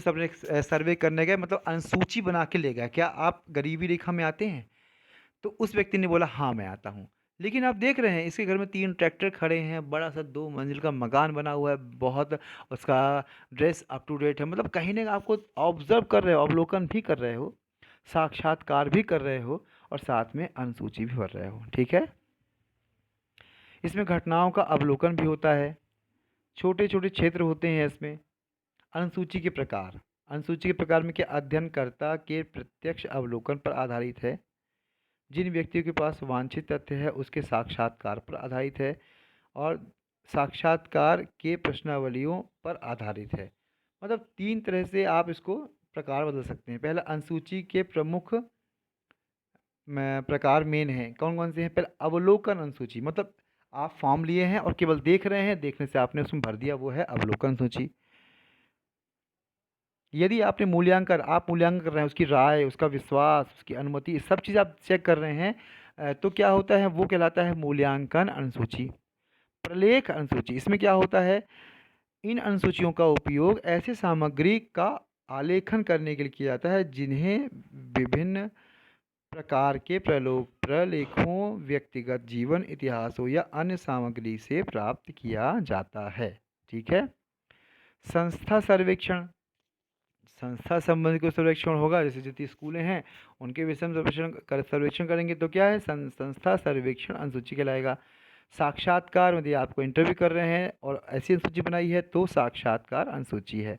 Speaker 1: सर्वे करने गए, मतलब अनुसूची बना के ले गए, क्या आप गरीबी रेखा में आते हैं? तो उस व्यक्ति ने बोला हाँ मैं आता हूँ। लेकिन आप देख रहे हैं इसके घर में 3 ट्रैक्टर खड़े हैं, बड़ा सा 2 मंजिल का मकान बना हुआ है, बहुत उसका ड्रेस अप टू डेट है। मतलब कहीं ना आपको ऑब्जर्व कर रहे हो, अवलोकन भी कर रहे हो, साक्षात्कार भी कर रहे हो और साथ में अनुसूची भी भर रहे हो। ठीक है। इसमें घटनाओं का अवलोकन भी होता है, छोटे छोटे क्षेत्र होते हैं इसमें। अनुसूची के प्रकार, अनुसूची के प्रकार में क्या, अध्ययनकर्ता के प्रत्यक्ष अवलोकन पर आधारित है, जिन व्यक्तियों के पास वांछित तथ्य है उसके साक्षात्कार पर आधारित है और साक्षात्कार के प्रश्नावलियों पर आधारित है। मतलब 3 तरह से आप इसको प्रकार बदल सकते हैं। पहला, अनुसूची के प्रमुख प्रकार मेन हैं, कौन कौन से हैं। पहले अवलोकन अनुसूची, मतलब आप फॉर्म लिए हैं और केवल देख रहे हैं, देखने से आपने उसमें भर दिया, वो है अवलोकन सूची। यदि आपने मूल्यांकन, आप मूल्यांकन कर रहे हैं, उसकी राय, उसका विश्वास, उसकी अनुमति, ये सब चीज़ आप चेक कर रहे हैं, तो क्या होता है, वो कहलाता है मूल्यांकन अनुसूची। प्रलेख अनुसूची, इसमें क्या होता है, इन अनुसूचियों का उपयोग ऐसे सामग्री का आलेखन करने के लिए किया जाता है जिन्हें विभिन्न प्रकार के प्रलेखों, व्यक्तिगत जीवन इतिहासों या अन्य सामग्री से प्राप्त किया जाता है। ठीक है। संस्था सर्वेक्षण, संस्था संबंधी कोई सर्वेक्षण होगा, जैसे जितनी स्कूलें हैं उनके विषय में सर्वेक्षण करेंगे तो क्या है, संस्था सर्वेक्षण अनुसूची कहलाएगा। साक्षात्कार, यदि आपको इंटरव्यू कर रहे हैं और ऐसी अनुसूची बनाई है तो साक्षात्कार अनुसूची है।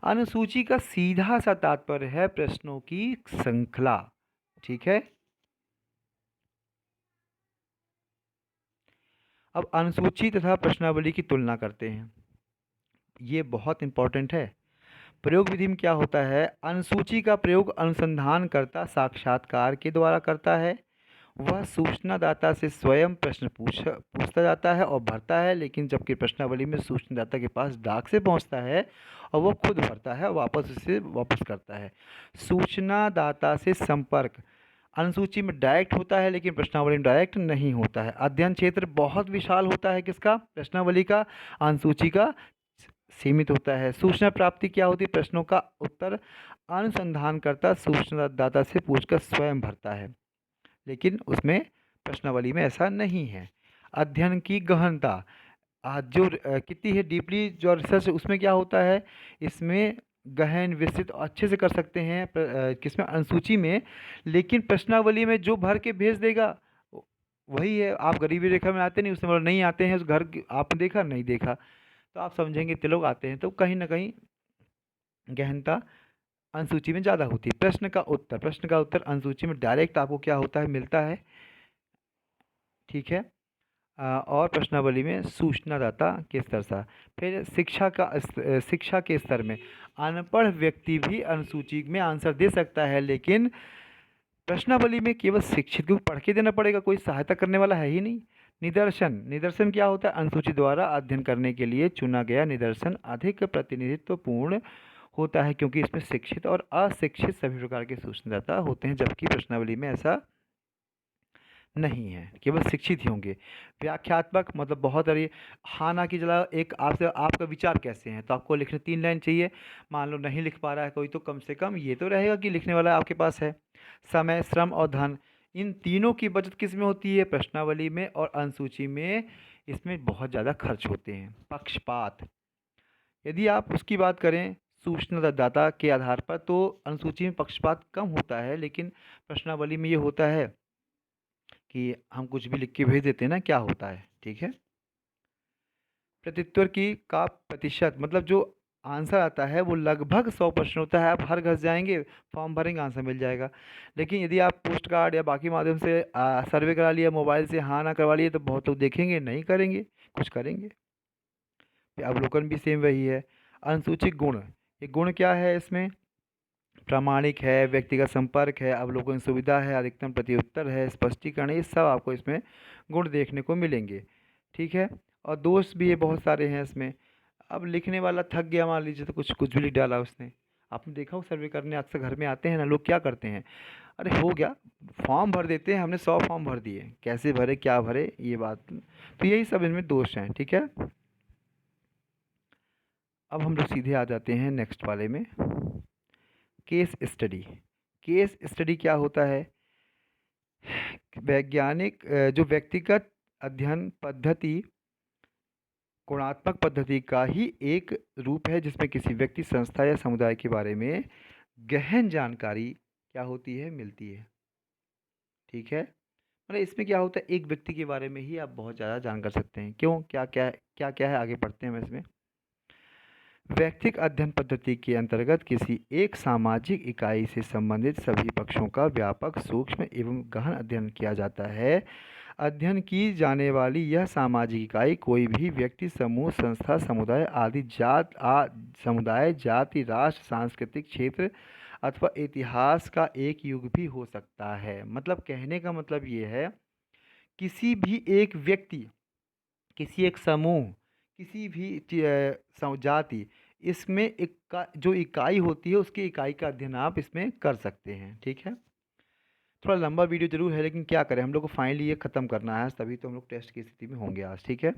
Speaker 1: अनुसूची का सीधा सा तात्पर्य है प्रश्नों की श्रृंखला। ठीक है। अब अनुसूची तथा प्रश्नावली की तुलना करते हैं, ये बहुत इंपॉर्टेंट है। प्रयोग विधि में क्या होता है, अनुसूची का प्रयोग अनुसंधानकर्ता साक्षात्कार के द्वारा करता है। वह सूचनादाता से स्वयं प्रश्न पूछता जाता है और भरता है, लेकिन जबकि प्रश्नावली में सूचनादाता के पास डाक से पहुंचता है और वह खुद भरता है, वापस उसे वापस करता है। सूचनादाता से संपर्क अनुसूची में डायरेक्ट होता है, लेकिन प्रश्नावली में डायरेक्ट नहीं होता है। अध्ययन क्षेत्र बहुत विशाल होता है, किसका, प्रश्नावली का, अनुसूची का सीमित होता है। सूचना प्राप्ति क्या होती है, प्रश्नों का उत्तर अनुसंधानकर्ता सूचनादाता से पूछकर स्वयं भरता है, लेकिन उसमें प्रश्नावली में ऐसा नहीं है। अध्ययन की गहनता, जो कितनी है डीपली जो रिसर्च, उसमें क्या होता है, इसमें गहन विस्तृत अच्छे से कर सकते हैं किसमें, अनुसूची में। लेकिन प्रश्नावली में जो भर के भेज देगा वही है। आप गरीबी रेखा में आते नहीं, उसमें मतलब नहीं आते हैं, उस घर आपने देखा नहीं देखा, तो आप समझेंगे इतने लोग आते हैं, तो कहीं ना कहीं गहनता अनुसूची में ज़्यादा होती है। प्रश्न का उत्तर, प्रश्न का उत्तर अनुसूची में डायरेक्ट आपको क्या होता है, मिलता है। ठीक है। और प्रश्नावली में सूचनादाता के स्तर से। फिर शिक्षा के स्तर में अनपढ़ व्यक्ति भी अनुसूची में आंसर दे सकता है, लेकिन प्रश्नावली में केवल शिक्षित को पढ़ के देना पड़ेगा, कोई सहायता करने वाला है ही नहीं। निदर्शन, निदर्शन क्या होता है, अनुसूची द्वारा अध्ययन करने के लिए चुना गया निदर्शन अधिक प्रतिनिधित्वपूर्ण होता है, क्योंकि इसमें शिक्षित और अशिक्षित सभी प्रकार के सूचनादाता होते हैं, जबकि प्रश्नावली में ऐसा नहीं है, केवल शिक्षित ही होंगे। व्याख्यात्मक, मतलब बहुत सारी, हाँ ना की जगह एक आपसे आपका विचार कैसे हैं, तो आपको लिखने 3 लाइन चाहिए। मान लो नहीं लिख पा रहा है कोई, तो कम से कम ये तो रहेगा कि लिखने वाला आपके पास है। समय, श्रम और धन, इन तीनों की बचत किस में होती है, प्रश्नावली में और अनुसूची में। इसमें बहुत ज़्यादा खर्च होते हैं। पक्षपात, यदि आप उसकी बात करें सूचनादाता के आधार पर तो अनुसूची में पक्षपात कम होता है, लेकिन प्रश्नावली में ये होता है कि हम कुछ भी लिख के भेज देते हैं ना, क्या होता है, ठीक है। प्रतित्व की का प्रतिशत, मतलब जो आंसर आता है वो लगभग 100% होता है। आप हर घर जाएंगे, फॉर्म भरेंगे, आंसर मिल जाएगा। लेकिन यदि आप पोस्ट कार्ड या बाकी माध्यम से सर्वे करा लिया, मोबाइल से हाँ ना करवा लिए, तो बहुत लोग देखेंगे नहीं करेंगे, कुछ करेंगे। अवलोकन भी सेम वही है। अनुसूचित गुण, ये गुण क्या है इसमें? प्रामाणिक है, व्यक्तिगत संपर्क है, अवलोकन सुविधा है, अधिकतम प्रत्युत्तर है, स्पष्टीकरण, ये सब आपको इसमें गुण देखने को मिलेंगे, ठीक है। और दोष भी ये बहुत सारे हैं इसमें। अब लिखने वाला थक गया मान लीजिए, तो कुछ कुछ भी लिख डाला उसने। आपने देखा हो सर्वे करने अक्सर घर में आते हैं ना लोग, क्या करते हैं, अरे हो गया, फॉर्म भर देते हैं, हमने 100 फॉर्म भर दिए, कैसे भरे क्या भरे, ये बात। तो यही सब इनमें दोष हैं, ठीक है। अब हम लोग सीधे आ जाते हैं नेक्स्ट वाले में, केस स्टडी। केस स्टडी क्या होता है? वैज्ञानिक जो व्यक्तिगत अध्ययन पद्धति गुणात्मक पद्धति का ही एक रूप है, जिसमें किसी व्यक्ति, संस्था या समुदाय के बारे में गहन जानकारी क्या होती है, मिलती है, ठीक है। मतलब इसमें क्या होता है, एक व्यक्ति के बारे में ही आप बहुत ज़्यादा जान कर सकते हैं। क्यों, क्या क्या है, आगे पढ़ते हैं हम इसमें। व्यक्तिगत अध्ययन पद्धति के अंतर्गत किसी एक सामाजिक इकाई से संबंधित सभी पक्षों का व्यापक, सूक्ष्म एवं गहन अध्ययन किया जाता है। अध्ययन की जाने वाली यह सामाजिक इकाई कोई भी व्यक्ति, समूह, संस्था, समुदाय आदि समुदाय, जाति, राष्ट्र, सांस्कृतिक क्षेत्र अथवा इतिहास का एक युग भी हो सकता है। मतलब कहने का मतलब ये है, किसी भी एक व्यक्ति, किसी एक समूह, किसी भी जाति, इसमें जो इकाई होती है उसकी इकाई का अध्ययन आप इसमें कर सकते हैं, ठीक है। थोड़ा लंबा वीडियो जरूर है, लेकिन क्या करें, हम लोग को फाइनली ये ख़त्म करना है आज, तभी तो हम लोग टेस्ट की स्थिति में होंगे आज, ठीक है।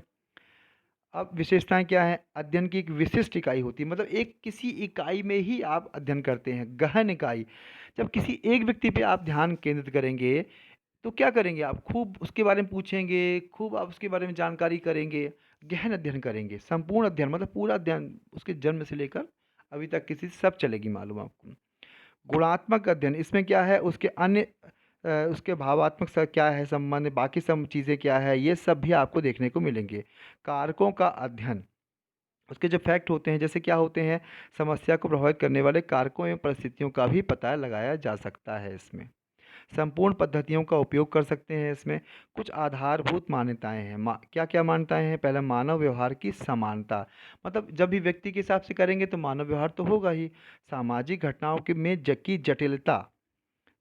Speaker 1: अब विशेषताएं क्या है? अध्ययन की एक विशिष्ट इकाई होती है, मतलब एक किसी इकाई में ही आप अध्ययन करते हैं, गहन इकाई। जब किसी एक व्यक्ति पे आप ध्यान केंद्रित करेंगे तो क्या करेंगे, आप खूब उसके बारे में पूछेंगे, खूब आप उसके बारे में जानकारी करेंगे, गहन अध्ययन करेंगे। संपूर्ण अध्ययन मतलब पूरा अध्ययन, उसके जन्म से लेकर अभी तक किसी सब चलेगी मालूम आपको। गुणात्मक अध्ययन, इसमें क्या है, उसके अन्य उसके भावात्मक क्या है संबंध, बाकी सब चीज़ें क्या है, ये सब भी आपको देखने को मिलेंगे। कारकों का अध्ययन, उसके जो फैक्ट होते हैं, जैसे क्या होते हैं, समस्या को प्रभावित करने वाले कारकों एवं परिस्थितियों का भी पता लगाया जा सकता है इसमें। संपूर्ण पद्धतियों का उपयोग कर सकते हैं इसमें। कुछ आधारभूत मान्यताएं हैं, क्या क्या मान्यताएं हैं? पहला, मानव व्यवहार की समानता, मतलब जब भी व्यक्ति के हिसाब से करेंगे तो मानव व्यवहार तो होगा ही। सामाजिक घटनाओं के में की जटिलता,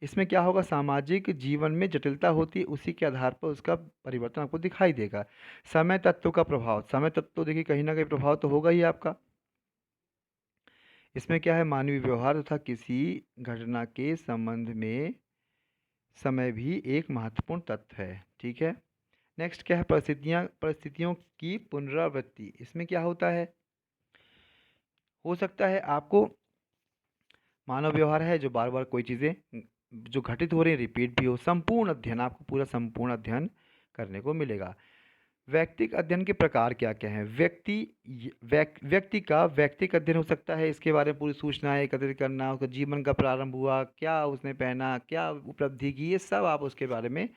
Speaker 1: इसमें क्या होगा, सामाजिक जीवन में जटिलता होती है, उसी के आधार पर उसका परिवर्तन आपको दिखाई देगा। समय तत्व का प्रभाव, समय तत्व तो देखिए कहीं ना कहीं प्रभाव तो होगा ही आपका। इसमें क्या है, मानवीय व्यवहार तथा किसी घटना के संबंध में समय भी एक महत्वपूर्ण तत्व है, ठीक है। नेक्स्ट क्या है, परिस्थितियों की पुनरावृत्ति। इसमें क्या होता है, हो सकता है आपको, मानव व्यवहार है जो बार बार कोई चीज़ें जो घटित हो रही है रिपीट भी हो। संपूर्ण अध्ययन, आपको पूरा संपूर्ण अध्ययन करने को मिलेगा। व्यक्तिगत अध्ययन के प्रकार क्या क्या हैं? व्यक्ति का व्यक्तिगत अध्ययन हो सकता है, इसके बारे में पूरी सूचनाएं एकत्रित करना, उसका जीवन का प्रारंभ हुआ, क्या उसने पहना, क्या उपलब्धि की, ये सब आप उसके बारे में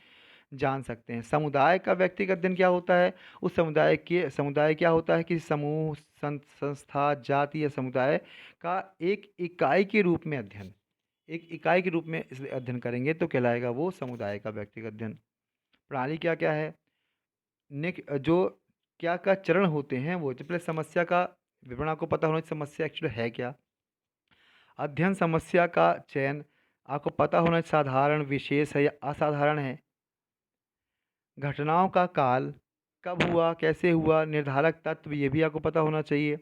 Speaker 1: जान सकते हैं। समुदाय का व्यक्तिगत अध्ययन क्या होता है? उस समुदाय क्या होता है कि समूह, संस्था, जाति या समुदाय का एक इकाई के रूप में अध्ययन, एक इकाई के रूप में इसलिए अध्ययन करेंगे तो कहलाएगा वो समुदाय का व्यक्तिगत अध्ययन। प्रणाली क्या क्या है? जो क्या क्या चरण होते हैं वो, जो पहले समस्या का विवरण आपको पता होना चाहिए, समस्या एक्चुअली है क्या। अध्ययन समस्या का चयन आपको पता होना चाहिए, साधारण, विशेष है या असाधारण है। घटनाओं का काल, कब हुआ, कैसे हुआ, निर्धारक तत्व, ये भी आपको पता होना चाहिए,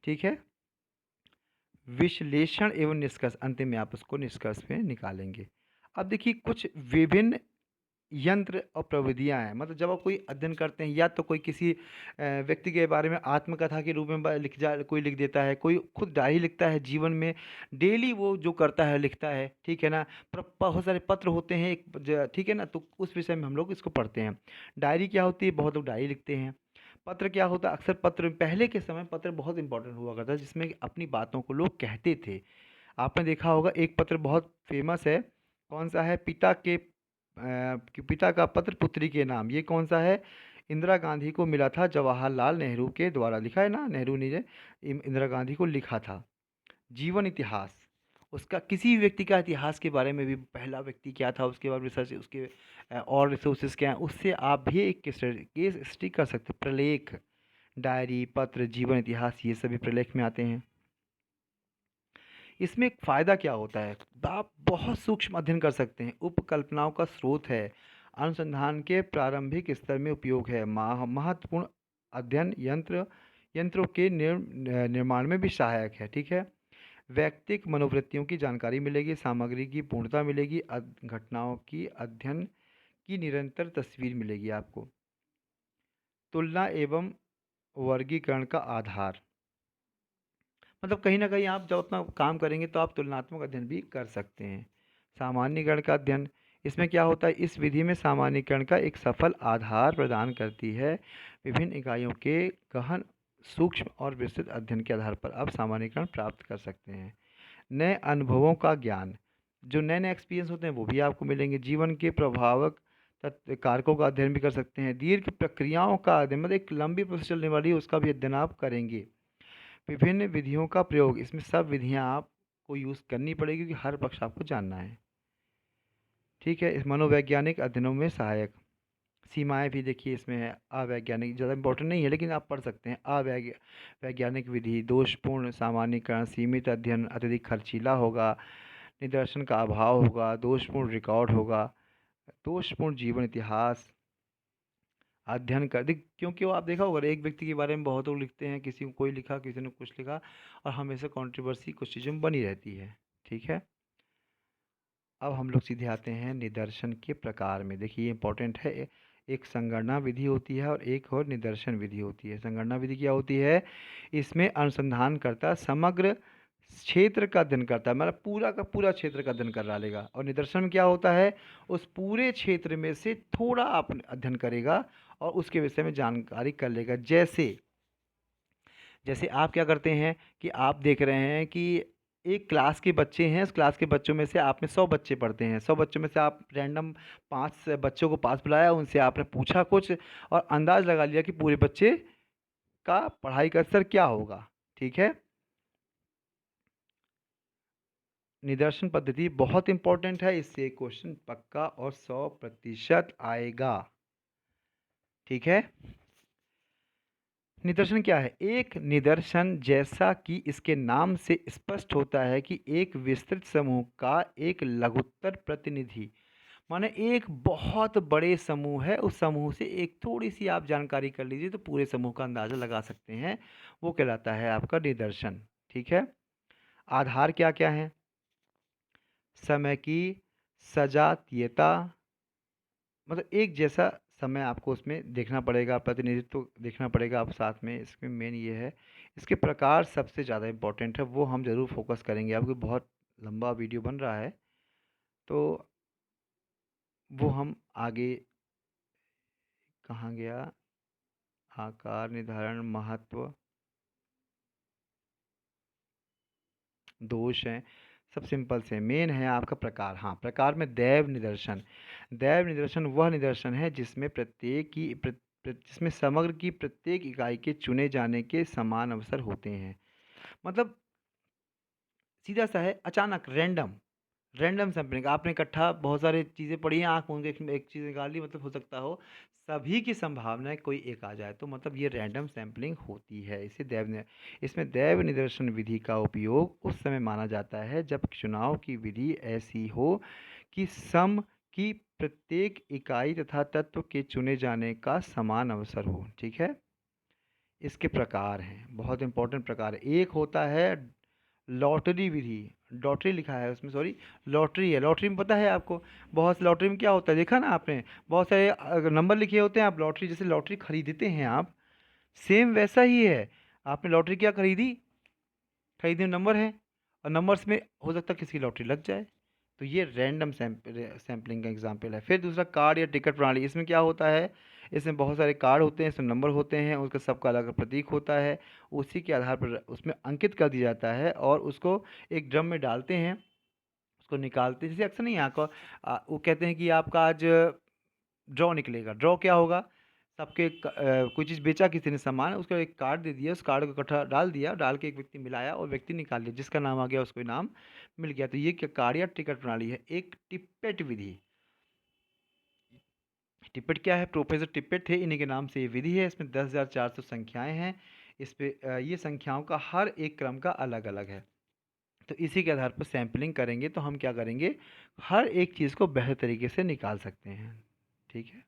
Speaker 1: ठीक है। विश्लेषण एवं निष्कर्ष, अंतिम में आप उसको निष्कर्ष में निकालेंगे। अब देखिए कुछ विभिन्न यंत्र और प्रविधियां हैं। मतलब जब आप कोई अध्ययन करते हैं या तो कोई किसी व्यक्ति के बारे में आत्मकथा के रूप में कोई लिख देता है, कोई खुद डायरी लिखता है जीवन में डेली वो जो करता है लिखता है, ठीक है ना। बहुत सारे पत्र होते हैं ठीक है ना, तो उस विषय में हम लोग इसको पढ़ते हैं। डायरी क्या होती है, बहुत लोग डायरी लिखते हैं। पत्र क्या होता है, अक्सर पत्र पहले के समय पत्र बहुत इंपॉर्टेंट हुआ करता है, जिसमें अपनी बातों को लोग कहते थे। आपने देखा होगा एक पत्र बहुत फेमस है, कौन सा है, कि पिता का पत्र पुत्री के नाम, ये कौन सा है, इंदिरा गांधी को मिला था जवाहरलाल नेहरू के द्वारा, लिखा है ना, नेहरू ने इंदिरा गांधी को लिखा था। जीवन इतिहास, उसका किसी भी व्यक्ति का इतिहास के बारे में भी, पहला व्यक्ति क्या था, उसके बाद रिसर्च, उसके और रिसोर्सेज क्या हैं, उससे आप भी एक केस स्टडी कर सकते हैं। प्रलेख, डायरी, पत्र, जीवन इतिहास, ये सभी प्रलेख में आते हैं। इसमें एक फ़ायदा क्या होता है, आप बहुत सूक्ष्म अध्ययन कर सकते हैं, उपकल्पनाओं का स्रोत है, अनुसंधान के प्रारंभिक स्तर में उपयोग है, महत्वपूर्ण अध्ययन यंत्रों के निर्माण में भी सहायक है, ठीक है। व्यक्तिक मनोवृत्तियों की जानकारी मिलेगी, सामग्री की पूर्णता मिलेगी, घटनाओं की अध्ययन की निरंतर तस्वीर मिलेगी आपको। तुलना एवं वर्गीकरण का आधार, मतलब कहीं ना कहीं आप जब अपना काम करेंगे तो आप तुलनात्मक अध्ययन भी कर सकते हैं। सामान्यीकरण का अध्ययन, इसमें क्या होता है, इस विधि में सामान्यीकरण का एक सफल आधार प्रदान करती है। विभिन्न इकाइयों के गहन, सूक्ष्म और विस्तृत अध्ययन के आधार पर आप सामान्यीकरण प्राप्त कर सकते हैं। नए अनुभवों का ज्ञान, जो नए नए एक्सपीरियंस होते हैं वो भी आपको मिलेंगे। जीवन के प्रभावक कारकों का अध्ययन भी कर सकते हैं। दीर्घ प्रक्रियाओं का अध्ययन, मतलब एक लंबी प्रोसेस चलने वाली है, उसका भी अध्ययन आप करेंगे। विभिन्न विधियों का प्रयोग, इसमें सब विधियां आपको यूज़ करनी पड़ेगी क्योंकि हर पक्ष आपको जानना है, ठीक है। इस मनोवैज्ञानिक अध्ययनों में सहायक, सीमाएं भी देखिए इसमें है। अवैज्ञानिक ज़्यादा इंपॉर्टेंट नहीं है लेकिन आप पढ़ सकते हैं। वैज्ञानिक विधि, दोषपूर्ण सामान्यीकरण, सीमित अध्ययन अत्यधिक खर्चीला होगा, निदर्शन का अभाव होगा, दोषपूर्ण रिकॉर्ड होगा, दोषपूर्ण जीवन इतिहास अध्ययन कर देख, क्योंकि वो आप देखा होगा एक व्यक्ति के बारे में बहुत लोग लिखते हैं, किसी को कोई लिखा, किसी ने कुछ लिखा, और हमेशा कंट्रोवर्सी कुछ चीज़ों में बनी रहती है, ठीक है। अब हम लोग सीधे आते हैं निदर्शन के प्रकार में। देखिए ये इंपॉर्टेंट है। एक संगणना विधि होती है और एक और निदर्शन विधि होती है। संगणना विधि क्या होती है, इसमें अनुसंधान करता समग्र क्षेत्र का अध्ययन करता है, मतलब पूरा का पूरा क्षेत्र का अध्ययन कर डालेगा। और निदर्शन में क्या होता है, उस पूरे क्षेत्र में से थोड़ा आप अध्ययन करेगा और उसके विषय में जानकारी कर लेगा। जैसे जैसे आप क्या करते हैं कि आप देख रहे हैं कि एक क्लास के बच्चे हैं, उस क्लास के बच्चों में से आप में 100 बच्चे पढ़ते हैं, 100 बच्चों में से आप रैंडम 5 बच्चों को पास बुलाया, उनसे आपने पूछा कुछ और अंदाज लगा लिया कि पूरे बच्चे का पढ़ाई का स्तर क्या होगा, ठीक है। निदर्शन पद्धति बहुत इंपॉर्टेंट है, इससे क्वेश्चन पक्का और 100% आएगा, ठीक है। निदर्शन क्या है, एक निदर्शन जैसा कि इसके नाम से स्पष्ट होता है कि एक विस्तृत समूह का एक लघुत्तर प्रतिनिधि, माने एक बहुत बड़े समूह है, उस समूह से एक थोड़ी सी आप जानकारी कर लीजिए तो पूरे समूह का अंदाजा लगा सकते हैं, वो कहलाता है आपका निदर्शन, ठीक है। आधार क्या क्या है, समय की सजातीयता, मतलब एक जैसा समय आपको उसमें देखना पड़ेगा, प्रतिनिधित्व देखना पड़ेगा आप साथ में, इसमें मेन ये है। इसके प्रकार सबसे ज़्यादा इम्पोर्टेंट है, वो हम ज़रूर फोकस करेंगे, आपको बहुत लंबा वीडियो बन रहा है तो वो हम आगे, कहाँ गया, आकार निर्धारण, महत्व, दोष हैं, सब सिंपल से। मेन है आपका प्रकार, हाँ प्रकार में दैव निदर्शन। दैव निदर्शन वह निदर्शन है जिसमें जिसमें समग्र की प्रत्येक इकाई के चुने जाने के समान अवसर होते हैं। मतलब सीधा सा है, अचानक रैंडम, रैंडम सैम्पलिंग, आपने इकट्ठा बहुत सारी चीज़ें पढ़ी हैं, आँख मूंद के एक चीज़ निकाल ली, मतलब हो सकता हो सभी की संभावना है कोई एक आ जाए, तो मतलब ये रैंडम सैम्पलिंग होती है। इसमें दैव निदर्शन विधि का उपयोग उस समय माना जाता है जब चुनाव की विधि ऐसी हो कि सम की प्रत्येक इकाई तथा तत्व के चुने जाने का समान अवसर हो, ठीक है। इसके प्रकार हैं, बहुत इंपॉर्टेंट प्रकार है। एक होता है लॉटरी विधि, लॉटरी लिखा है उसमें, सॉरी लॉटरी है। लॉटरी में पता है आपको, बहुत लॉटरी में क्या होता है, देखा ना आपने, बहुत सारे नंबर लिखे होते हैं। आप लॉटरी, जैसे लॉटरी खरीदते हैं आप, सेम वैसा ही है। आपने लॉटरी क्या खरीदी, खरीदने में नंबर है, और नंबर्स में हो सकता है किसी की लॉटरी लग जाए। तो ये रैंडम सैम्पलिंग का एग्जांपल है। फिर दूसरा, कार्ड या टिकट प्रणाली। इसमें क्या होता है, इसमें बहुत सारे कार्ड होते हैं, इसमें नंबर होते हैं, उसका सबका अलग प्रतीक होता है। उसी के आधार पर उसमें अंकित कर दिया जाता है और उसको एक ड्रम में डालते हैं, उसको निकालते हैं। जैसे अक्सर नहीं आपको वो कहते हैं कि आपका आज ड्रॉ निकलेगा। ड्रॉ क्या होगा, सबके कोई चीज़ बेचा किसी ने सामान, उसका एक कार्ड दे दिया, उस कार्ड को इकट्ठा डाल दिया, डाल के एक व्यक्ति मिलाया और व्यक्ति निकाल लिया, जिसका नाम आ गया उसको इनाम मिल गया। तो ये क्या कार्ड या टिकट प्रणाली है। एक टिप्पेट विधि। टिप्पेट क्या है, प्रोफेसर टिप्पेट थे, इन्हीं के नाम से ये विधि है। इसमें 10,400 संख्याएं हैं। इस पे ये संख्याओं का हर एक क्रम का अलग अलग है। तो इसी के आधार पर सैम्पलिंग करेंगे तो हम क्या करेंगे, हर एक चीज़ को बेहतर तरीके से निकाल सकते हैं। ठीक है।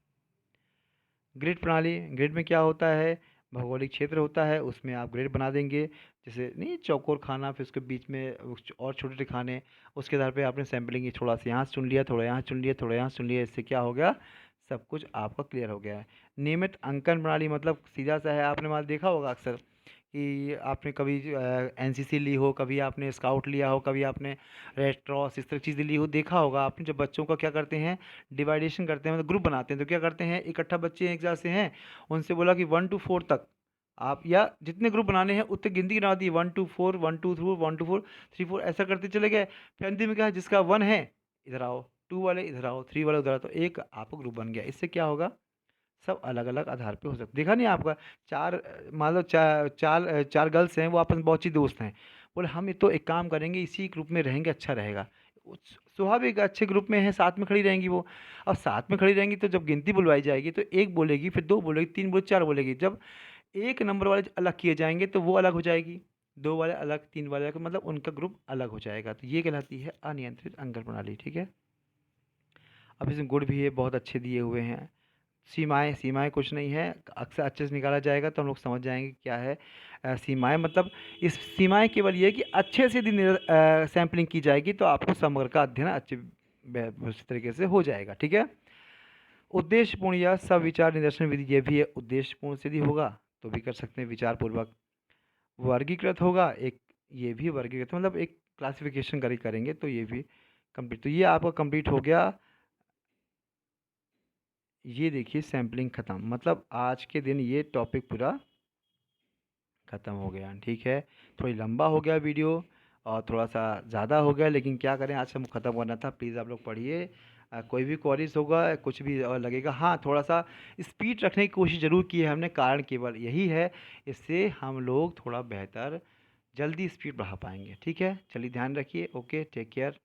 Speaker 1: ग्रिड प्रणाली, ग्रिड में क्या होता है, भौगोलिक क्षेत्र होता है, उसमें आप ग्रिड बना देंगे। जैसे नहीं, चौकोर खाना, फिर उसके बीच में और छोटे छोटे खाने, उसके आधार पे आपने सैम्पलिंग की, थोड़ा सा यहाँ से चुन लिया, थोड़ा यहाँ चुन लिया, थोड़ा यहाँ चुन लिया, इससे क्या हो गया, सब कुछ आपका क्लियर हो गया है। नियमित अंकन प्रणाली मतलब सीधा सा है, आपने माल देखा होगा अक्सर कि आपने कभी एनसीसी ली हो, कभी आपने स्काउट लिया हो, कभी आपने रेड क्रॉस इस तरह चीज़ें ली हो, देखा होगा आपने। जब बच्चों का क्या करते हैं, डिवाइडेशन करते हैं, मतलब ग्रुप बनाते हैं, तो क्या करते हैं, इकट्ठा बच्चे एक जगह से हैं, उनसे बोला कि 1 to 4 तक आप, या जितने ग्रुप बनाने हैं उतने गिनती गिना दी, 1 to 4, 1 to 4, 1 to 4, 3 4, ऐसा करते चले गए। फिर अंतिम में क्या है, जिसका 1 है इधर आओ, 2 वाले इधर आओ, 3 वाले उधर आओ, तो एक आपको ग्रुप बन गया। इससे क्या होगा, सब अलग अलग आधार पे हो सकता, देखा नहीं आपका, चार मान लो चार गर्ल्स हैं, वो आपस में बहुत अच्छी दोस्त हैं, बोले हम ये तो एक काम करेंगे, इसी ग्रुप में रहेंगे, अच्छा रहेगा। स्वाभाविक है, अच्छे ग्रुप में है, साथ में खड़ी रहेंगी वो। अब साथ में खड़ी रहेंगी तो जब गिनती बुलवाई जाएगी तो एक बोलेगी, फिर दो बोलेगी, तीन बोले, चार बोलेगी। जब एक नंबर वाले अलग किए जाएंगे तो वो अलग हो जाएगी, दो वाले अलग, तीन वाले अलग, मतलब उनका ग्रुप अलग हो जाएगा। तो ये कहलाती है अनियंत्रित अंकन प्रणाली। ठीक है। अब इसमें गुण भी है, बहुत अच्छे दिए हुए हैं। सीमाएँ, सीमाएँ कुछ नहीं है, अक्सर अच्छे से निकाला जाएगा तो हम लोग समझ जाएँगे क्या है। सीमाएँ मतलब, इस सीमाएँ केवल ये है कि अच्छे से यदि सैंपलिंग की जाएगी तो आपको समग्र का अध्ययन अच्छे व्यवस्थित तरीके से हो जाएगा। ठीक है। उद्देश्यपूर्ण या सविचार निदर्शन विधि, ये भी है। उद्देश्यपूर्ण से यदि होगा तो भी कर सकते हैं विचार पूर्वक। वर्गीकृत होगा एक, ये भी वर्गीकृत मतलब एक क्लासिफिकेशन करेंगे तो ये भी कंप्लीट। तो ये आपका कंप्लीट हो गया। ये देखिए सैम्पलिंग ख़त्म, मतलब आज के दिन ये टॉपिक पूरा ख़त्म हो गया। ठीक है। थोड़ी लंबा हो गया वीडियो और थोड़ा सा ज़्यादा हो गया, लेकिन क्या करें, आज हम ख़त्म करना था। प्लीज़ आप लोग पढ़िए। कोई भी क्वेरीज होगा, कुछ भी लगेगा, हाँ थोड़ा सा स्पीड रखने की कोशिश ज़रूर की है हमने, कारण केवल यही है, इससे हम लोग थोड़ा बेहतर जल्दी स्पीड बढ़ा पाएंगे। ठीक है, चलिए ध्यान रखिए। Okay, take care.